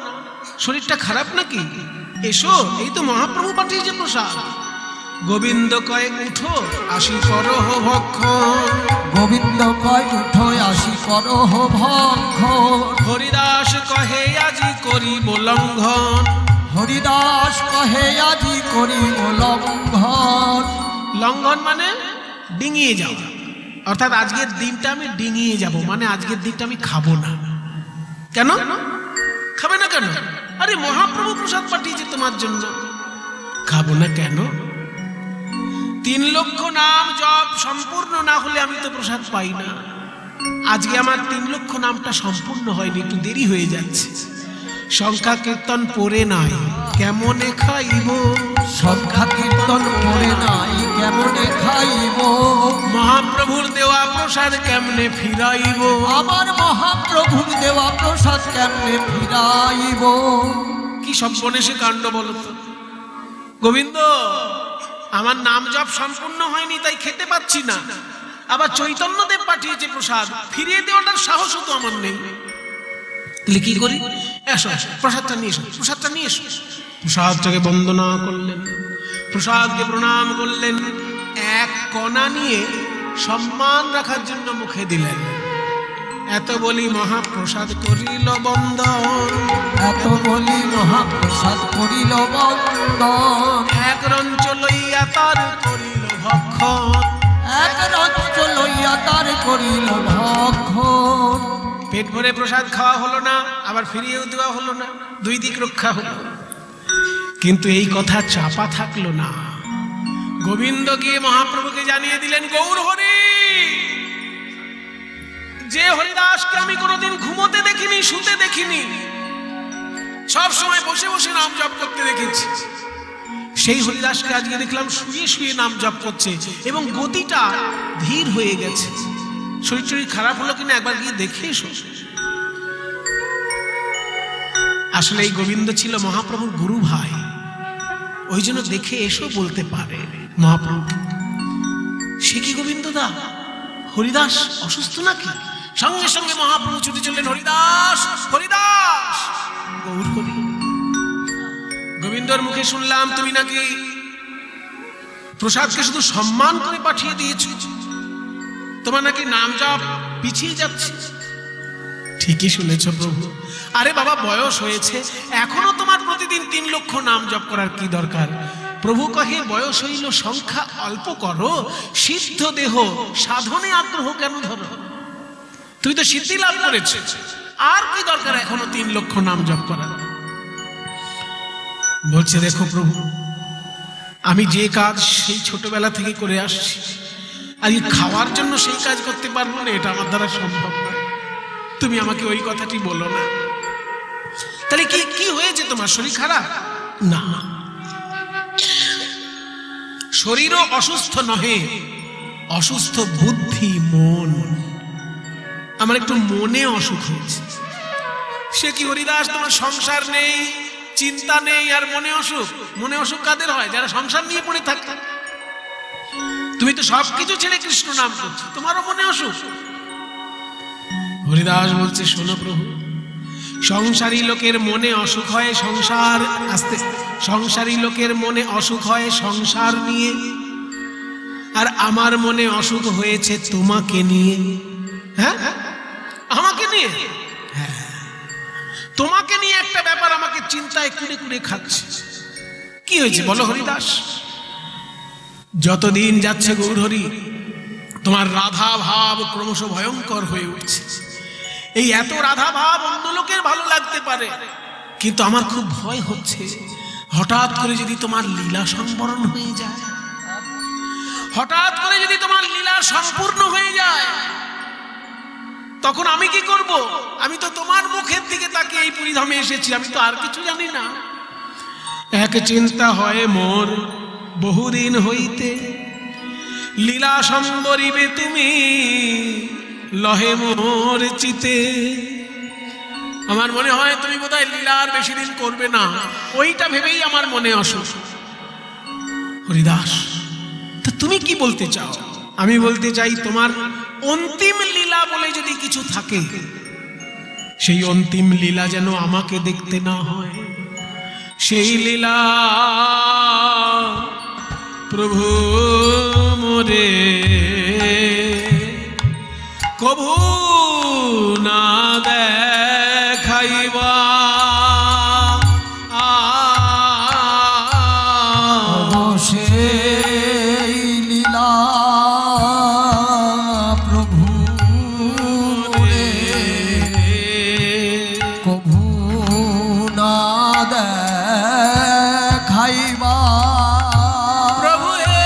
শরীরটা খারাপ নাকি? এসো, এই তো মহাপ্রভু পাঠিয়েছে প্রসাদ। গোবিন্দ কয়, উঠো আসি করহ ভক্ষণ। গোবিন্দ কয়, উঠো আসি করহ ভক্ষণ। হরিদাস কহে, আজি করিব লঙ্ঘন। হরিদাস কহে আজি করিব লঙ্ঘন। লঙ্ঘন মানে ডিঙিয়ে যাও, অর্থাৎ আজকের দিনটা আমি ডিঙিয়ে যাব, মানে আজকের দিনটা আমি খাবো না। কেন খাবে না কেন? আরে মহাপ্রভু প্রসাদ পাঠিয়েছে তোমার জন্য। খাবো না কেন? 3 লক্ষ নাম জপ সম্পূর্ণ না হলে আমি তো প্রসাদ পাই না। আজকে আমার 3 লক্ষ নামটা সম্পূর্ণ হয়নি, একটু দেরি হয়ে যাচ্ছে। সংখ্যা কীর্তন পড়ে নাই, কেমনে খাইব? সংখ্যা কীর্তন করে নাই, কেমনে খাইব? মহাপ্রভুর দেওয়া প্রসাদ কেমনে ফিরাইব? আমার মহাপ্রভুর দেওয়া প্রসাদ কেমনে ফিরাইব? কি সর্বনেশে কাণ্ড বলো তো। গোবিন্দ, আমার নাম জপ সম্পূর্ণ হয়নি তাই খেতে পাচ্ছি না, আবার চৈতন্যদেব পাঠিয়েছে প্রসাদ, ফিরিয়ে দেওয়াটার সাহসও তো আমার নেই। কি করি? এসো প্রসাদটা নিয়ে এসো, প্রসাদটা নিয়ে এসো। প্রসাদটাকে বন্দনা করলেন, প্রসাদকে প্রণাম করলেন, এক কণা নিয়ে সম্মান রাখার জন্য মুখে দিলেন। এত বলি মহাপ্রসাদ করিল বন্দন, এত বলি মহাপ্রসাদ করিল বন্দন। এক রঞ্চ লইয়া তার করিল ভক্ষণ, এক রঞ্চ লইয়া তার করিল ভক্ষণ। পেট ভরে প্রসাদ খাওয়া হলো না, আবার ফিরিয়েও দেওয়া হলো না, 2 দিক রক্ষা হলো। কিন্তু এই কথা চাপা থাকলো না। গোবিন্দ গিয়ে মহাপ্রভুকে জানিয়ে দিলেন, গৌর হরি, যে হরিদাসকে আমি কোনোদিন ঘুমোতে দেখিনি, শুতে দেখিনি, সব সময় বসে বসে নাম জপ করতে দেখেছি, সেই হরিদাসকে আজকে দেখলাম শুয়ে শুয়ে নাম জপ করছে এবং গতিটা ধীর হয়ে গেছে। শরীর শরীর খারাপ হলো কিনা একবার গিয়ে দেখে এসো। আসলে এই গোবিন্দ ছিল মহাপ্রভুর গুরু ভাই, ওই জন্য দেখে এসো বলতে পারে মহাপ্রভু। সে কি গোবিন্দ দা, হরিদাস অসুস্থ নাকি? সঙ্গে সঙ্গে মহাপ্রভু ছুটে চললেন, হরিদাস হরিদাস। গৌর হরি, গোবিন্দর মুখে শুনলাম তুমি নাকি প্রসাদকে শুধু সম্মান করে পাঠিয়ে দিয়েছো, তোমার নাকি নাম জপ পিছিয়ে যাচ্ছে। ঠিকই শুনেছ প্রভু। আরে বাবা, বয়স হয়েছে, এখনো তোমার প্রতিদিন 3 লক্ষ নাম জপ করার কি দরকার? প্রভু কহে, বয়স হইল সংখ্যা অল্প করো, সিদ্ধ দেহ সাধনে আগ্রহ কেন ধরো? তুমি তো সিদ্ধি লাভ করেছো, আর কি দরকার এখনো 3 লক্ষ নাম জপ করার? বলছে, দেখো প্রভু, আমি যে কাজ সেই ছোটবেলা থেকে করে আসছি, আর খাওয়ার জন্য সেই কাজ করতে পারবো না, এটা আমার দ্বারা সম্ভব নয়। তুমি আমাকে ওই কথাটি বলো না। তাহলে কি কি হয়েছে? তোমার শরীর খারাপ? না, শরীরও অসুস্থ নহে, অসুস্থ বুদ্ধি মন। আমার একটু মনে অসুখ হয়েছে। সে কি হরিদাস, তোমার সংসার নেই, চিন্তা নেই, আর মনে অসুখ? মনে অসুখ কাদের হয়? যারা সংসার নিয়ে পড়ে থাকে। তুমি তো সবকিছু ছেড়ে কৃষ্ণ নাম করছো, তোমারও মনে অসুখ। হরিদাস বলছে, শোনো প্রভু, সংসারী লোকের মনে অসুখ হয় সংসার, আস্তে, সংসারী লোকের মনে অসুখ হয় সংসার নিয়ে, আর আমার মনে অসুখ হয়েছে তোমাকে নিয়ে। হ্যাঁ, আমাকে নিয়ে? হ্যাঁ, তোমাকে নিয়ে একটা ব্যাপার আমাকে চিন্তায় কুড়ে কুড়ে খাচ্ছে। কি হয়েছে বলো হরিদাস? যতদিন যাচ্ছে গৌর হরি, তোমার রাধা ভাব ক্রমশ ভয়ঙ্কর হয়ে উঠছে। এই এত রাধা ভাব অন্য লোকের ভালো লাগতে পারে, কিন্তু আমার খুব ভয় হচ্ছে হঠাৎ করে যদি তোমার লীলা সংবরণ হয়ে যায়, হঠাৎ করে যদি তোমার লীলা সম্পূর্ণ হয়ে যায়, তখন আমি কি করব? আমি তো তোমার মুখের দিকে তাকিয়ে এই পরিধামে এসেছি, আমি তো আর কিছু জানি না। এক চিন্তা হয় মোর বহুদিন হইতে, লীলা সম্বরিবে তুমি লহে মোর চিতে। আমার মনে হয় তুমি বোধহয় লীলা আর বেশি দিন করবে না, ওইটা ভেবেই আমার মনে অসুখ। হরিদাস, তা তুমি কি বলতে চাও? আমি বলতে চাই, তোমার অন্তিম লীলা বলে যদি কিছু থাকে, সেই অন্তিম লীলা যেন আমাকে দেখতে না হয়। সেই লীলা প্রভু মোরে কভু না দেখাইবা। প্রভু হে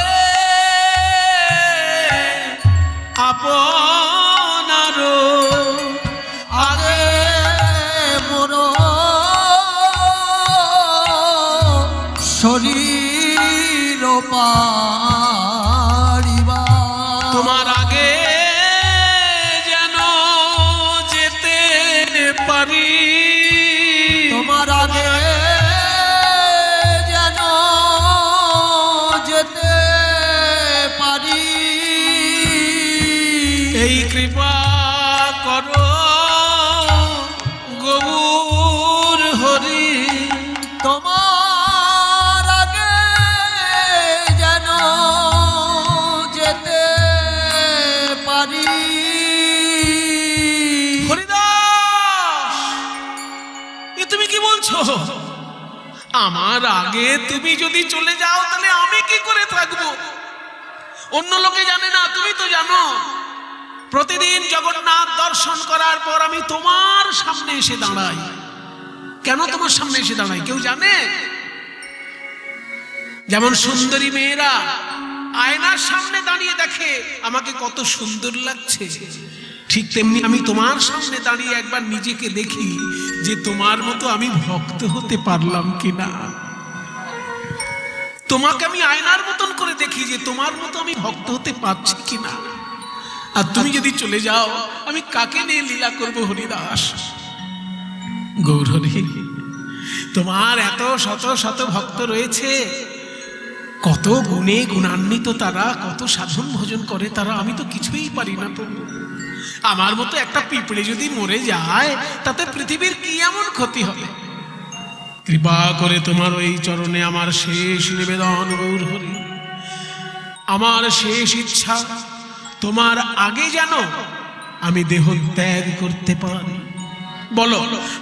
আপনার আগে মোর শরীর পারিবা তোমার আগে যেন যেতে পারি, তোমার আগে যেন যেতে পারি এই কৃপা করো গৌর হরি। তোমার আগে যেন যেতে পারি হরিদাস, এ তুমি কি বলছো? আমার আগে তুমি যদি চলে যাও তাহলে আমি কি করে থাকবো? অন্য লোকে জানে না, তুমি তো জানো। প্রতিদিন জগন্নাথ দর্শন করার পর আমি তোমার সামনে এসে দাঁড়াই। কেন তোমার সামনে এসে দাঁড়াই কেউ জানে? যেমন সুন্দরী মেয়েরা আয়নার সামনে দাঁড়িয়ে দেখে আমাকে কত সুন্দর লাগছে, ঠিক তেমনি আমি তোমার সামনে দাঁড়িয়ে একবার নিজেকে দেখি যে তোমার মতো আমি ভক্ত হতে পারলাম কিনা। তোমাকে আমি আয়নার মতন করে দেখি যে তোমার মতো আমি ভক্ত হতে পারছি কিনা। আর তুমি যদি চলে যাও আমি কাকে নিয়ে লীলা করব হরিদাস? গৌরহরি, তোমার এত শত শত ভক্ত রয়েছে, কত গুণে গুণান্বিত তারা, কত সাধন ভোজন করে তারা, আমি তো কিছুই পারি না প্রভু। আমার মতো একটা পিঁপড়ে যদি মরে যায় তাতে পৃথিবীর কি এমন ক্ষতি হবে? কৃপা করে তোমার ওই চরণে আমার শেষ নিবেদন গৌরহরি। আমার শেষ ইচ্ছা তোমার আগে যেন আমি দেহ ত্যাগ করতে পারি। বলো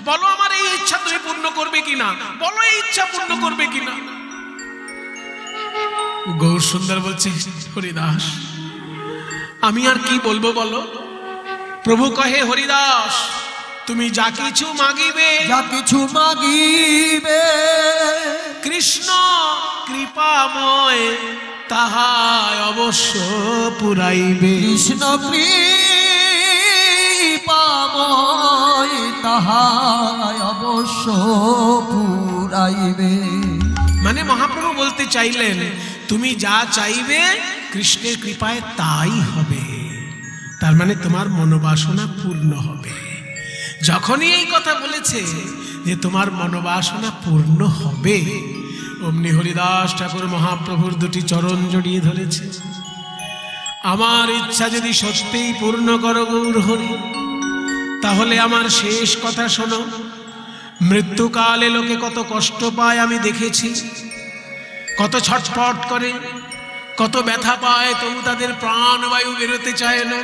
বলো, আমার এই ইচ্ছা তুমি পূর্ণ করবে কিনা? বলো, এই ইচ্ছা পূর্ণ করবে কিনা? গৌর সুন্দর বলছে, হরিদাস আমি আর কি বলবো বলো? প্রভু কহে, হরিদাস তুমি যা কিছু মাগিবে, যা কিছু মাগিবে কৃষ্ণ কৃপাময় তাহাই অবশ্য পুরাইবে। কৃষ্ণ কৃপাময় তাহাই অবশ্য পুরাইবে। মানে মহাপ্রভু বলতে চাইলেন তুমি যা চাইবে কৃষ্ণের কৃপায় তাই হবে। তার মানে তোমার মনোবাসনা পূর্ণ হবে। যখনই এই কথা বলেছে যে তোমার মনোবাসনা পূর্ণ হবে, অমনি হরিদাস ঠাকুর মহাপ্রভুর দুটি চরণ জড়িয়ে ধরেছে। আমার ইচ্ছা যদি সত্যিই পূর্ণ করো গৌর হরি, তাহলে আমার শেষ কথা শোনো। মৃত্যুকালে লোকে কত কষ্ট পায় আমি দেখেছি, কত ছটফট করে, কত ব্যথা পায়, তবু তাদের প্রাণবায়ু বেরোতে চায় না।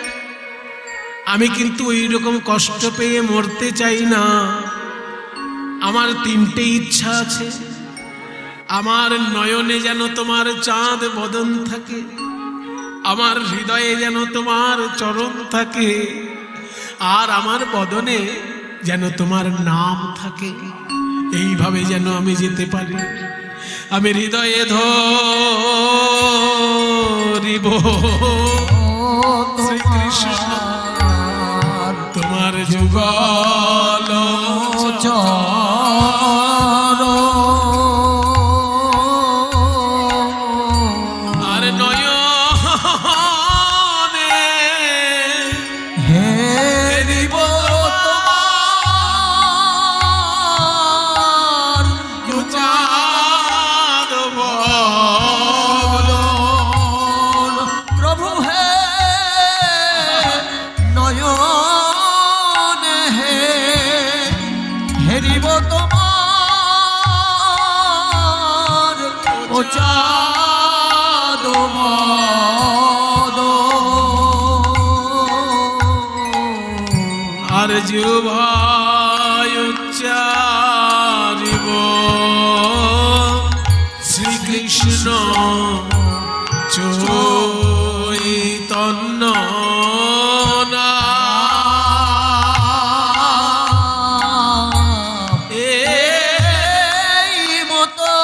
আমি কিন্তু ওই রকম কষ্ট পেয়ে মরতে চাই না। আমার তিনটে ইচ্ছা আছে। আমার নয়নে যেন তোমার চাঁদ বদন থাকে, আমার হৃদয়ে যেন তোমার চরণ থাকে, আর আমার বদনে যেন তোমার নাম থাকে। এইভাবে যেন আমি যেতে পারি। আমি হৃদয়ে ধরিব শ্রীকৃষ্ণ তোমার যুগল আর নয়নে হেরিব তোমার চাঁদ বদন। প্রভু হে নয়নে হেরিব তোমার ও চাঁদ আর জিহ্বায় উচ্চারিব শ্রীকৃষ্ণ চৈতন্য এই মতো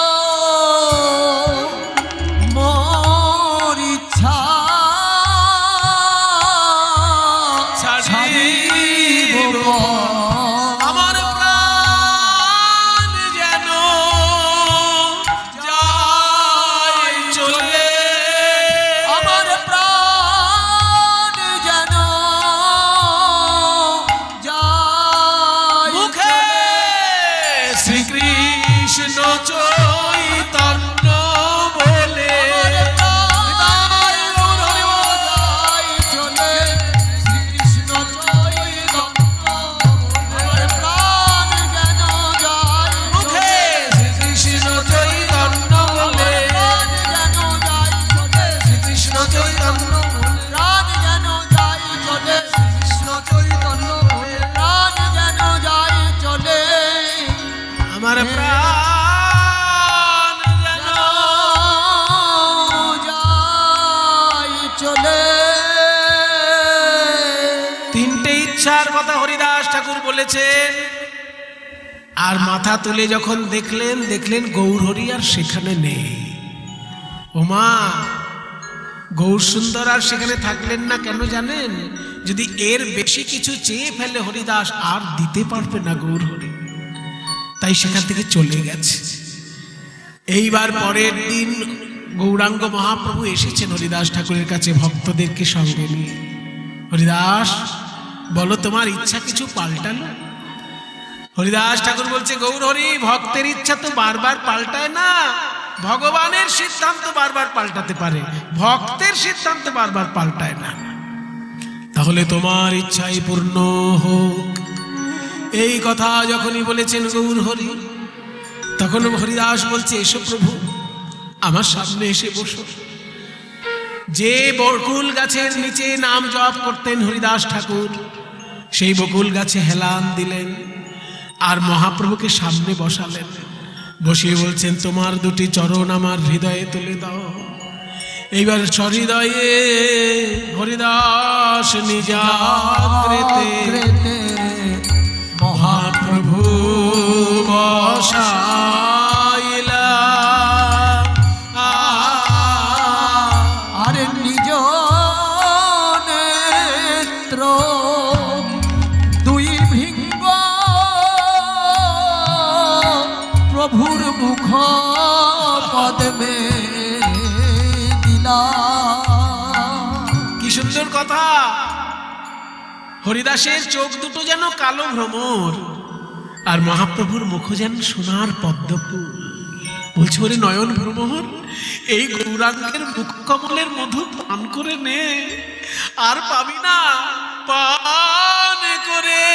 ইচ্ছার কথা হরিদাস ঠাকুর বলেছেন। আর মাথা তুলে যখন দেখলেন গৌরহরি আর সেখানে নেই। ওমা, গৌর সুন্দর আর সেখানে থাকলেন না কেন জানেন? যদি এর বেশি কিছু চেয়ে ফেলে হরিদাস আর দিতে পারবে না গৌরহরি, তাই সেখান থেকে চলে গেছে। এইবার পরের দিন গৌরাঙ্গ মহাপ্রভু এসেছেন হরিদাস ঠাকুরের কাছে ভক্তদেরকে সঙ্গে নিয়ে। হরিদাস, বলো তোমার ইচ্ছা কিছু পাল্টালো? হরিদাস ঠাকুর বলছে, গৌরহরি, ভক্তের ইচ্ছা তো বারবার পাল্টায় না, ভগবানের সিদ্ধান্ত বারবার পাল্টাতে পারে, ভক্তের সিদ্ধান্ত বারবার পাল্টায় না। তাহলে তোমার ইচ্ছাই পূর্ণ হোক। এই কথা যখনই বলেছেন গৌরহরি, তখন হরিদাস বলছে, এসো প্রভু, আমার সামনে এসে বসো। যে বকুল গাছের নিচে নাম জপ করতেন হরিদাস ঠাকুর, সেই বকুল গাছে হেলান দিলেন আর মহাপ্রভুকে সামনে বসালেন। বসিয়ে বলছেন, তোমার দুটি চরণ আমার হৃদয়ে তুলে দাও। এইবার সহৃদয়ে হরিদাস নিজাগ্রেতে মহাপ্রভু বসাইলা। আরে নিজ নেত্র দুই ভৃঙ্গ প্রভুর মুখ পদ্মে দিলা। কি সুন্দর কথা! হরিদাসের চোখ দুটো যেন কালো ভ্রমর, আর মহাপ্রভুর মুখ যেন সোনার পদ্মফুল। বলছে, ওরে নয়ন ভ্রমর, এই গৌরাঙ্গের মুখ কমলের মধু পান করে নে, আর পাবি না, পান করে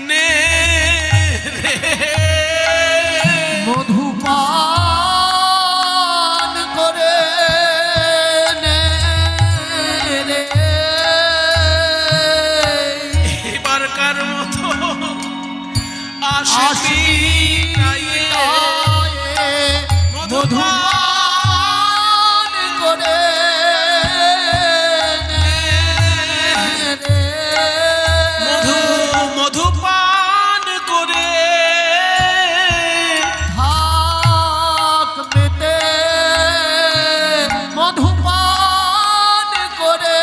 নে মধু পান করে নে রে। এবারকার মতো আসি মধু পান করে নে রে। মধু পান করে থাক মেতে মধু পান করে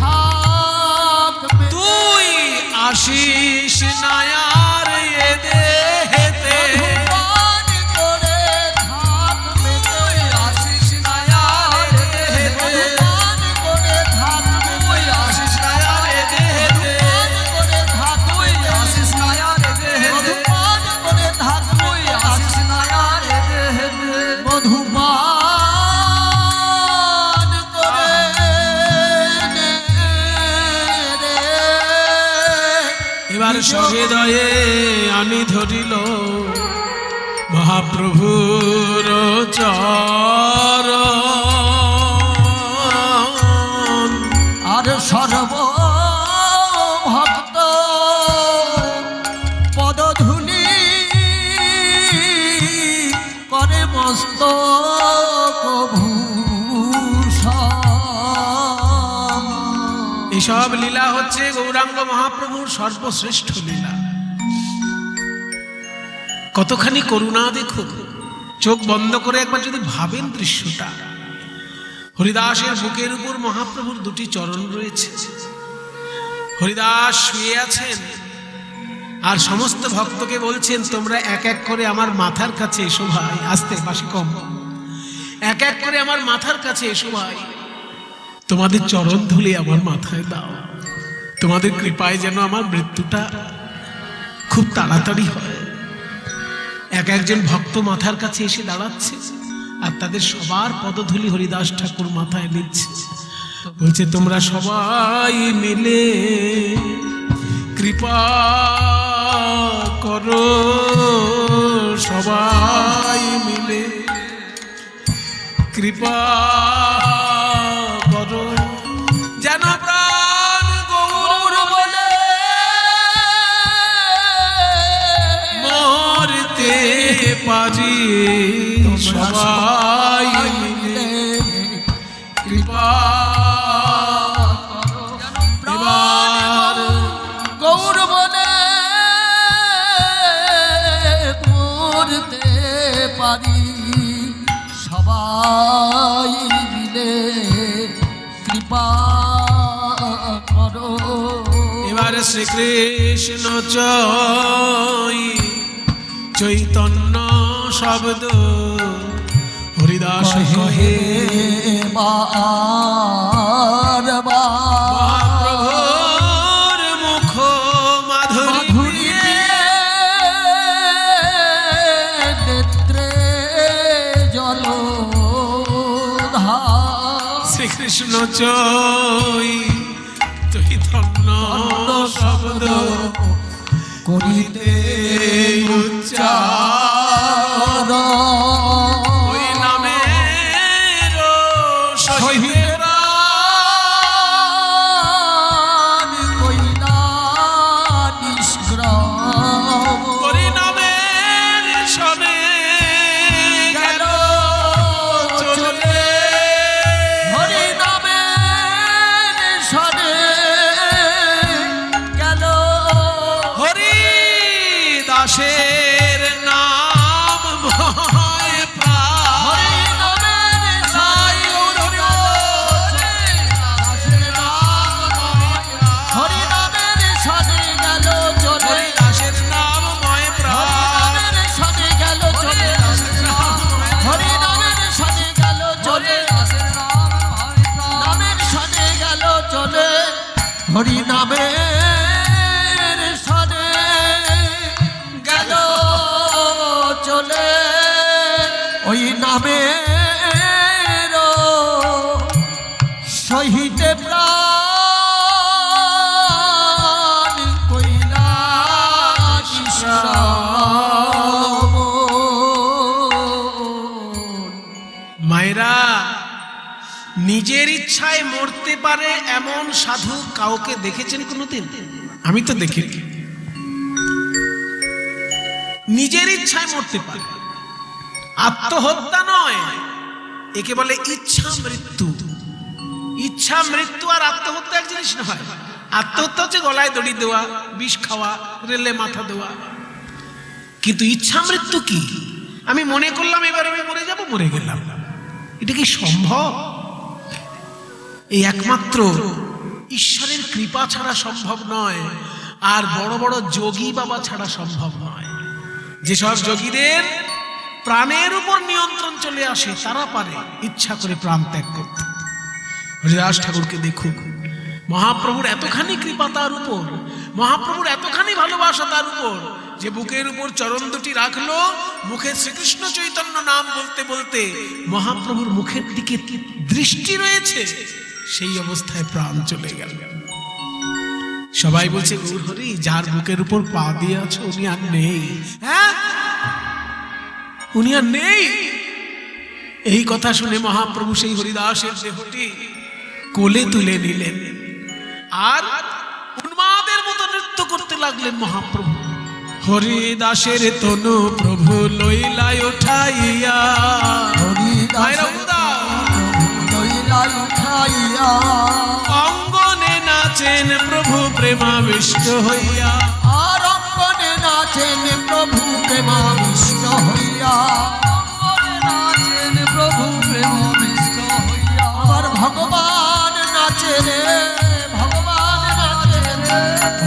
থাক মেতে। তুই আসিস নায়ার এ দেহেতে, পান করে থাক মেতে। আসিস নায়ার এ দেহেতে, পান করে থাক তুই আসিস নায়ার এ দেহেতে, পান করে থাক তুই আসিস নায়ার এ দেহেতে, পান করে থাক তুই আসিস নায়ার এ দেহেতে। মধু পান করে নে রে। এবার সহৃদয়ে আনি ধরিল মহাপ্রভুর চরণ। আর সর্ব ভক্ত পদধূলি করে মস্তক ভূষণ। এসব লীলা হচ্ছে গৌরাঙ্গ মহাপ্রভুর সর্বশ্রেষ্ঠ লীলা। কতখানি করুণা দেখুন, চোখ বন্ধ করে একবার যদি ভাবেন দৃশ্যটা। হরিদাসের বুকের উপর মহাপ্রভুর দুটি চরণ রয়েছে, হরিদাস শুয়ে আছেন আর সমস্ত ভক্তকে বলছেন, তোমরা এক এক করে আমার মাথার কাছে এসো ভাই। আস্তে, পাশে কম। এক এক করে আমার মাথার কাছে এসো ভাই, তোমাদের চরণ ধুলে আমার মাথায় দাও। তোমাদের কৃপায় যেন আমার মৃত্যুটা খুব তাড়াতাড়ি হয়। এক একজন ভক্ত মাথার কাছে এসে দাঁড়াচ্ছে আর তাদের সবার পদধূলি হরিদাস ঠাকুর মাথায় নিচ্ছে। বলছে, তোমরা সবাই মিলে কৃপা করো, সবাই মিলে কৃপা করো, যেন প্রাণ গৌর বলে মরতে পারি। সবাই মিলে কৃপা করো, সবাই মিলে কৃপা করো। এবার শ্রীকৃষ্ণ চৈতন্য শব্দ হরিদাস কহে মহাপ্রভুর মুখ মাধুরী নেত্রে জলধার। শ্রীকৃষ্ণ চৈতন্য শব্দ করিতে উচ্চার ওই নামের সহিতে প্রাণ কইলা নিষ্গ্রাম। হরি নামের সনে গেল চলে হরি নামের সনে গেল হরি দাসের নাম ভয় প্রাণ হরি নামের সাই হরি নামের সনে গেল চলে। হরি দাসের নাম ময় প্রাণ নামের সনে গেল চলে। হরি নামের সনে গেল চলে। নামের সনে গেল চলে। হরি নামের সনে গেল চলে। ওই নামের সহিতে প্রাণ কইলা বিশ্রাম। মায়েরা নিজের ইচ্ছায় মরতে পারে এমন সাধু কাউকে দেখেছেন কোনোদিন? আমি তো দেখিনি। নিজের ইচ্ছায় মরতে পারে, আত্মহত্যা নয়, একে বলে ইচ্ছা মৃত্যু। ইচ্ছা মৃত্যু আর আত্মহত্যা এক জিনিস নয়। আত্মহত্যা হচ্ছে গলায় দড়ি দেওয়া, বিষ খাওয়া, রেলে মাথা দেওয়া। কিন্তু ইচ্ছা মৃত্যু কি? আমি মনে করলাম এবার আমি মরে যাব, মরে গেলাম। এটা কি সম্ভব? এই একমাত্র ঈশ্বরের কৃপা ছাড়া সম্ভব নয়, আর বড় বড় যোগী বাবা ছাড়া সম্ভব নয়। যেসব যোগীদের প্রাণের উপর নিয়ন্ত্রণ চলে আসে তারা পারে ইচ্ছা করে প্রাণ ত্যাগ করতে। হরিদাস ঠাকুরকে দেখুক, মহাপ্রভুর এতখানি কৃপা তার উপর, মহাপ্রভুর এতখানি ভালোবাসা তার উপর, যে বুকের উপর চরণ দুটি রাখলো, মুখে শ্রীকৃষ্ণ চৈতন্য নাম বলতে বলতে মহাপ্রভুর মুখের দিকে দৃষ্টি রয়েছে, সেই অবস্থায় প্রাণ চলে গেল। সবাই বলছে গৌর হরি, যার বুকের উপর পা দিয়ে আছো উনি আর নেই। হ্যাঁ, উনি আর নেই। এই কথা শুনে মহাপ্রভু সেই হরিদাসের দেহটি কোলে তুলে নিলেন আর উন্মাদের মতো নৃত্য করতে লাগলেন মহাপ্রভু। হরিদাসের তনু প্রভু লইলাই উঠাইয়া, অঙ্গনে নাচেন প্রভু প্রেমাবিষ্ট হইয়া, আর অঙ্গনে নাচেন প্রভু প্রেমাবিষ্ট হইয়া, নাচেন প্রভু প্রেমাবিষ্ট হইয়া। আমার ভগবান নাচে রে, ভগবান নাচে রে,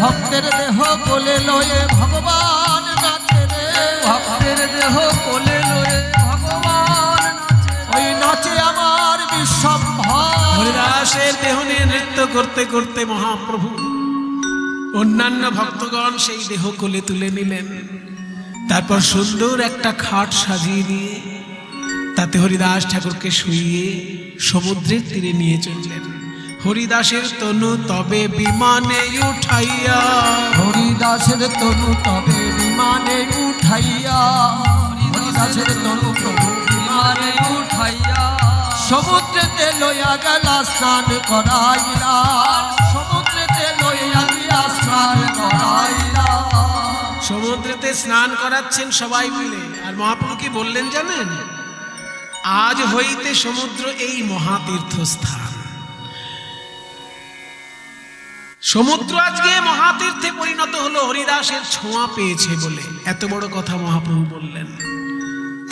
ভক্তের দেহ কোলে লয়ে ভগবান নাচে রে, ভক্তের দেহ কোলে লয়ে ভগবান নাচে। ওই নাচে আমার বিশ্বম্ভর। হরিদাসের দেহ নিয়ে নৃত্য করতে করতে মহাপ্রভু অন্যান্য ভক্তগণ সেই দেহ কোলে তুলে নিলেন। তারপর সুন্দর একটা খাট সাজিয়ে দিয়ে তাতে হরিদাস ঠাকুরকে শুইয়ে সমুদ্রের তীরে নিয়ে চললেন। হরিদাসের তনু তবে বিমানে উঠাইয়া, হরিদাসের তনু তবে বিমানে উঠাইয়া, হরিদাসের তনু প্রভু বিমানে উঠাইয়া, সমুদ্রেতে লইয়া গেলা স্নান করাইলা, সমুদ্রেতে লইয়া গিয়া স্নান করাইলা। সমুদ্রেতে স্নান করাচ্ছেন সবাই মিলে। আর মহাপ্রভু কি বললেন জানেন? আজ হইতে সমুদ্র এই মহাতীর্থস্থান। সমুদ্র আজকে মহাতীর্থে পরিণত হলো হরিদাসের ছোঁয়া পেয়েছে বলে। এত বড় কথা মহাপ্রভু বললেন।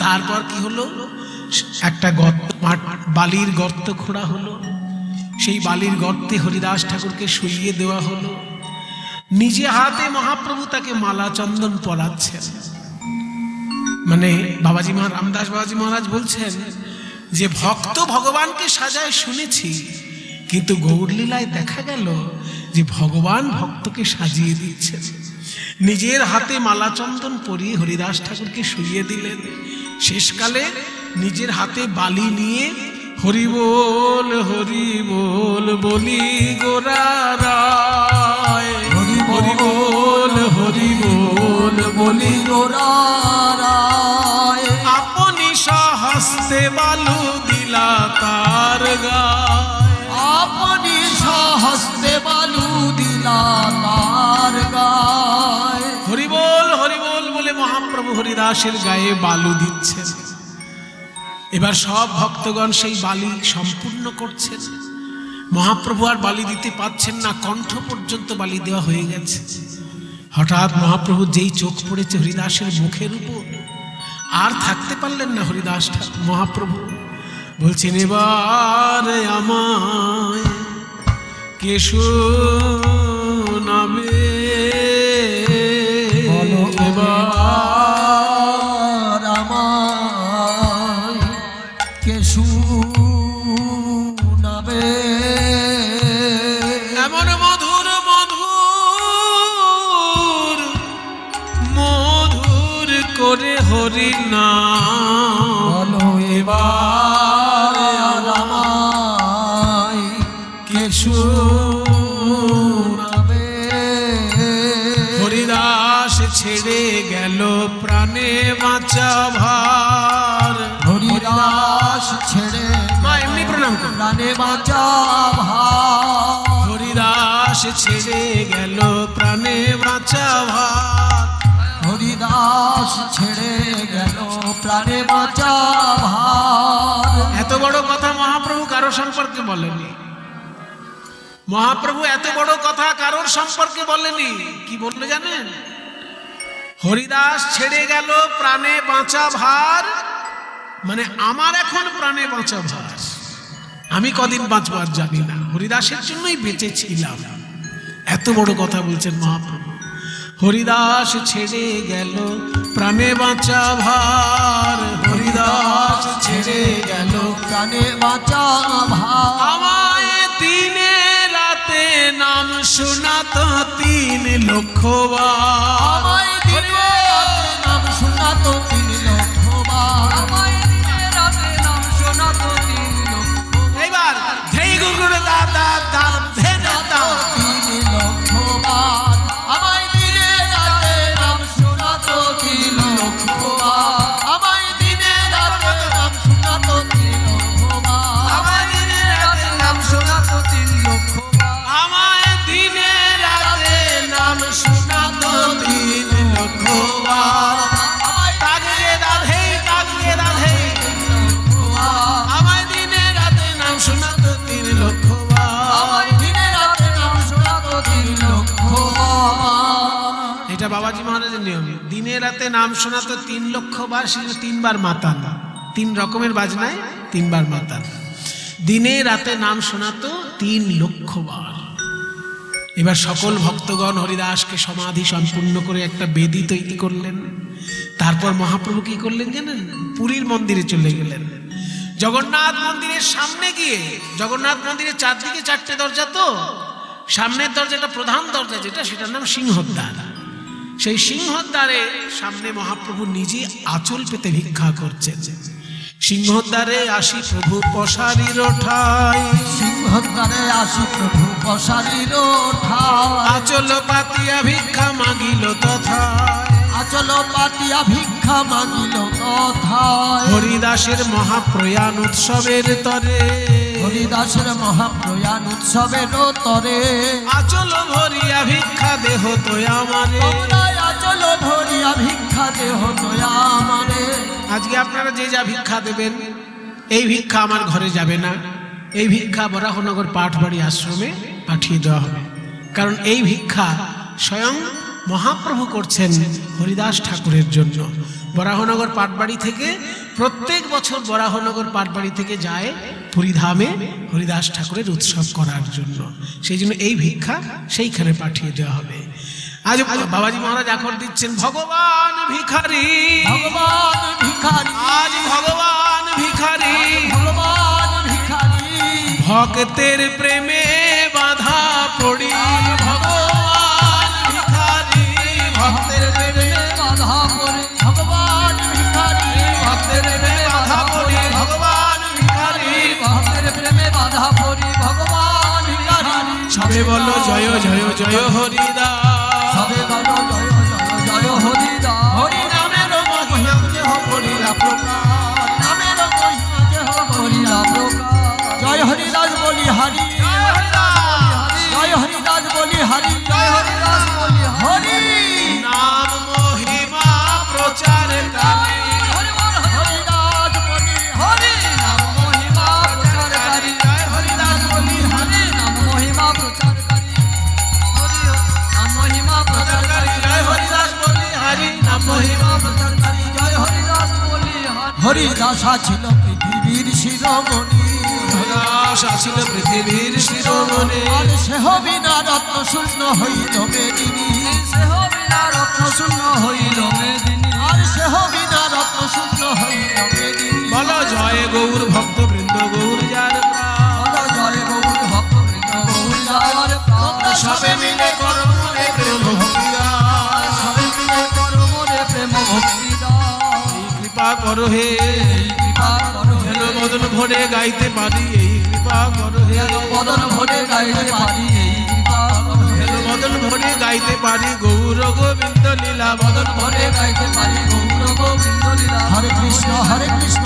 তারপর কি হলো, একটা বালির গর্ত খোঁড়া হলো, সেই বালির গর্তে হরিদাস ঠাকুরকে শুইয়ে দেওয়া হলো। নিজে হাতে মহাপ্রভু তাকে মালা চন্দন পরাচ্ছেন। মানে বাবাজি রামদাস বাবাজি মহারাজ বলছেন যে ভক্ত ভগবানকে সাজায় শুনেছি, কিন্তু গৌরলীলায় দেখা গেল যে ভগবান ভক্তকে সাজিয়ে দিচ্ছেন। নিজের হাতে মালা চন্দন পরিয়ে হরিদাস ঠাকুরকে শুইয়ে দিলেন। শেষকালে নিজের হাতে বালি নিয়ে হরি বল বলি গোরা রায়, হরি বল বলি গোরা রায়। আপনি সহস্তে বালু দিলা তার গায়, আপনি সহস্তে বালু দিলা তার গায়। হরি বল বলে মহাপ্রভু হরিদাসের গায়ে বালু দিচ্ছেন। এবার সব ভক্তগণ সেই বালি সম্পূর্ণ করছেন। মহাপ্রভু আর বালি দিতে পারছেন না, কণ্ঠ পর্যন্ত বালি দেওয়া হয়ে গেছে। হঠাৎ মহাপ্রভু যেই চোখ পড়েছে হরিদাসের মুখের উপর, আর থাকতে পারলেন না হরিদাস মহাপ্রভু। বলছেন এবার আমায় কে শোনাবে, এবার আমায় কে শোনাবে। এমন মধুর মধুর মধুর করে হরি নাম, এবার আমায় কে শোনাবে। হরিদাস ছেড়ে গেল প্রাণে বাঁচা ভার, হরিদাস ছেড়ে মা এমনি প্রণাম করুন। প্রাণে বাঁচা ভার, হরিদাস ছেড়ে গেল প্রাণে বাঁচা ভার, হরিদাস ছেড়ে গেল প্রাণে বাঁচা ভার। এত বড় কথা মহাপ্রভু কারো সম্পর্কে বলেনি। মহাপ্রভু এত বড় কথা কারোর সম্পর্কে বলেনি। কি বললো জানেন? হরিদাস ছেড়ে গেল প্রাণে বাঁচা ভার, মানে আমার এখন প্রাণে বাঁচা ভার, আমি কদিন বাঁচবো আর জানি না, হরিদাসের জন্যই বেঁচে ছিলাম। এত বড় কথা বলছেন মহাপ্রভু। হরিদাস ছেড়ে গেল প্রাণে বাঁচা ভার, হরিদাস ছেড়ে গেল প্রাণে বাঁচা ভার। আমায় দিনে রাতে নাম শোনাতো 3 লক্ষ বার, আমায় দিনে রাতে নাম শোনাতো 3 লক্ষ বার। আমায় দিনে রাতে নাম শোনাতো 3 লক্ষ বার। এইবার ধেই গুরগুরে দাদা দাম ধেনা দাম, 3 লক্ষ বার। আমায় দিনে রাতে নাম শোনাতো 3 লক্ষ বার। আমায় দিনে রাতে নাম শোনাতো 3 লক্ষ বার। আমায় দিনে রাতে নাম শোনাতো 3 লক্ষ বার। আমায় দিনে রাতে নাম শোনাতো 3 লক্ষ বার। তাগিয়ে রাধে আমায় দিনে রাতে নাম শোনাতো 3 লক্ষ বার। আমায় দিনে রাতে নাম শোনাতো 3 লক্ষ বার। এটা বাবাজি মহারাজের নিয়ম। দিনে রাতে নাম শোনাতো 3 লক্ষ বার, সেটা 3 বার মাতান, 3 রকমের বাজনায় 3 বার মাতান। দিনে রাতে নাম শোনাতো 3 লক্ষ বার। এবার সকল ভক্তগণ হরিদাসকে সমাধি সম্পূর্ণ করে একটা বেদি তৈরি করলেন। তারপর মহাপ্রভু কি করলেন জানেন? পুরীর মন্দিরে চলে গেলেন। জগন্নাথ মন্দিরের সামনে গিয়ে, জগন্নাথ মন্দিরের চারদিকে 4টে দরজা, তো সামনের দরজাটা প্রধান দরজা যেটা, সেটার নাম সিংহদ্বার। সেই সিংহদ্বারে সামনে মহাপ্রভু নিজে আঁচল পেতে ভিক্ষা করছেন। সিংহদ্বারে আসি প্রভু পশারির ঠাই, সিংহদ্বারে আসি প্রভু পশারির ঠাই। আঁচল পাতিয়া ভিক্ষা মাগিল তথায়, আচল পাতিয়া ভিক্ষা মাগিল তথায়। হরিদাসের মহাপ্রয়াণ উৎসবের তরে, হরিদাসের মহাপ্রয়াণ উৎসবের তরে। আচল ভরিয়া ভিক্ষা দেহ তো আমারে, তোমরাই আচল ভরিয়া ভিক্ষা দেহ দয়া আমারে। আজকে আপনারা যে যা ভিক্ষা দেবেন, এই ভিক্ষা আমার ঘরে যাবে না, এই ভিক্ষা বরাহনগর পাঠবাড়ি আশ্রমে পাঠিয়ে দেওয়া হবে। কারণ এই ভিক্ষা স্বয়ং মহাপ্রভু করছেন হরিদাস ঠাকুরের জন্য। বরাহনগর পাটবাড়ি থেকে প্রত্যেক বছর বরাহনগর পাটবাড়ি থেকে যায় পুরীধামে হরিদাস ঠাকুরের উৎসব করার জন্য। সেই জন্য এই ভিক্ষা সেইখানে পাঠিয়ে দেওয়া হবে। আজ বাবাজি মহারাজ এখন দিচ্ছেন ভগবান ভিখারি, ভগবান ভিখারি, আজ ভগবান ভিখারি, ভগবান ভিখারি, ভক্তের প্রেমে বাধা পড়ি, ভগবান ভিখারি, ভক্তের প্রেমে বাধা পড়ে ভগবান ভিখারি, ভক্তের প্রেমে বাধা পড়ি, ভগবান ভিখারি, ভক্তের প্রেমে বাধা পড়ি ভগবান ভিখারি। সবে বলো জয় জয় জয় হরিদাস, সবে বলো জয় জয় জয় হরিদাস, হরি নামের মহিমা দেহ হরিলা প্রকাশ, নামের মহিমা দেহ হরিলা প্রকাশ। জয় হরিদাস বলি হরি, জয় হরিদাস, জয় হরিদাস বলি হরি, জয় হরিদাস বলি হরি। নাম মহিমা প্রচার কারী, হরিদাস বলি হরি, নাম মহিমা প্রচারকারী। জয় হরিদাস বলি হরি নাম মহিমা প্রচারকারী, হরি নাম মহিমা প্রচারকারী। জয় হরিদাস বলি হরি নাম মহিমা প্রচারকারী, জয় হরিদাস বলি হরি। হরিদাস ছিল পৃথিবীর শিরোমণি, হরিদাস আছিল পৃথিবীর শিরোমণি, আর সেহ বিনা রত্ন শূন্য হইল মেদিনী, সেহ বিনা রত্ন শূন্য হইল মেদিনী, আর সেহ বিনা রত্ন শূন্য হইল মেদিনী। বলো জয় গৌর ভক্ত বৃন্দ গৌর যার প্রাণ, বলো জয় গৌর ভক্ত বৃন্দ গৌর যার প্রাণ। সবে মিলে করো মনে প্রেম ভক্তি দান, সবে মিলে করো মোরে প্রেম ভক্তি দান। এই কৃপা করো হে, এই কৃপা করো হে, যেন বদন ভরে গাইতে পারি, এই কৃপা করো হে, বদন ভরে গাইতে পারি, এই কৃপা করো হে। যেন বদন ভরে গাইতে পারি গৌর গোবিন্দ লীলা, বদন ভরে গাইতে পারি গৌর গোবিন্দ লীলা। হরে কৃষ্ণ হরে কৃষ্ণ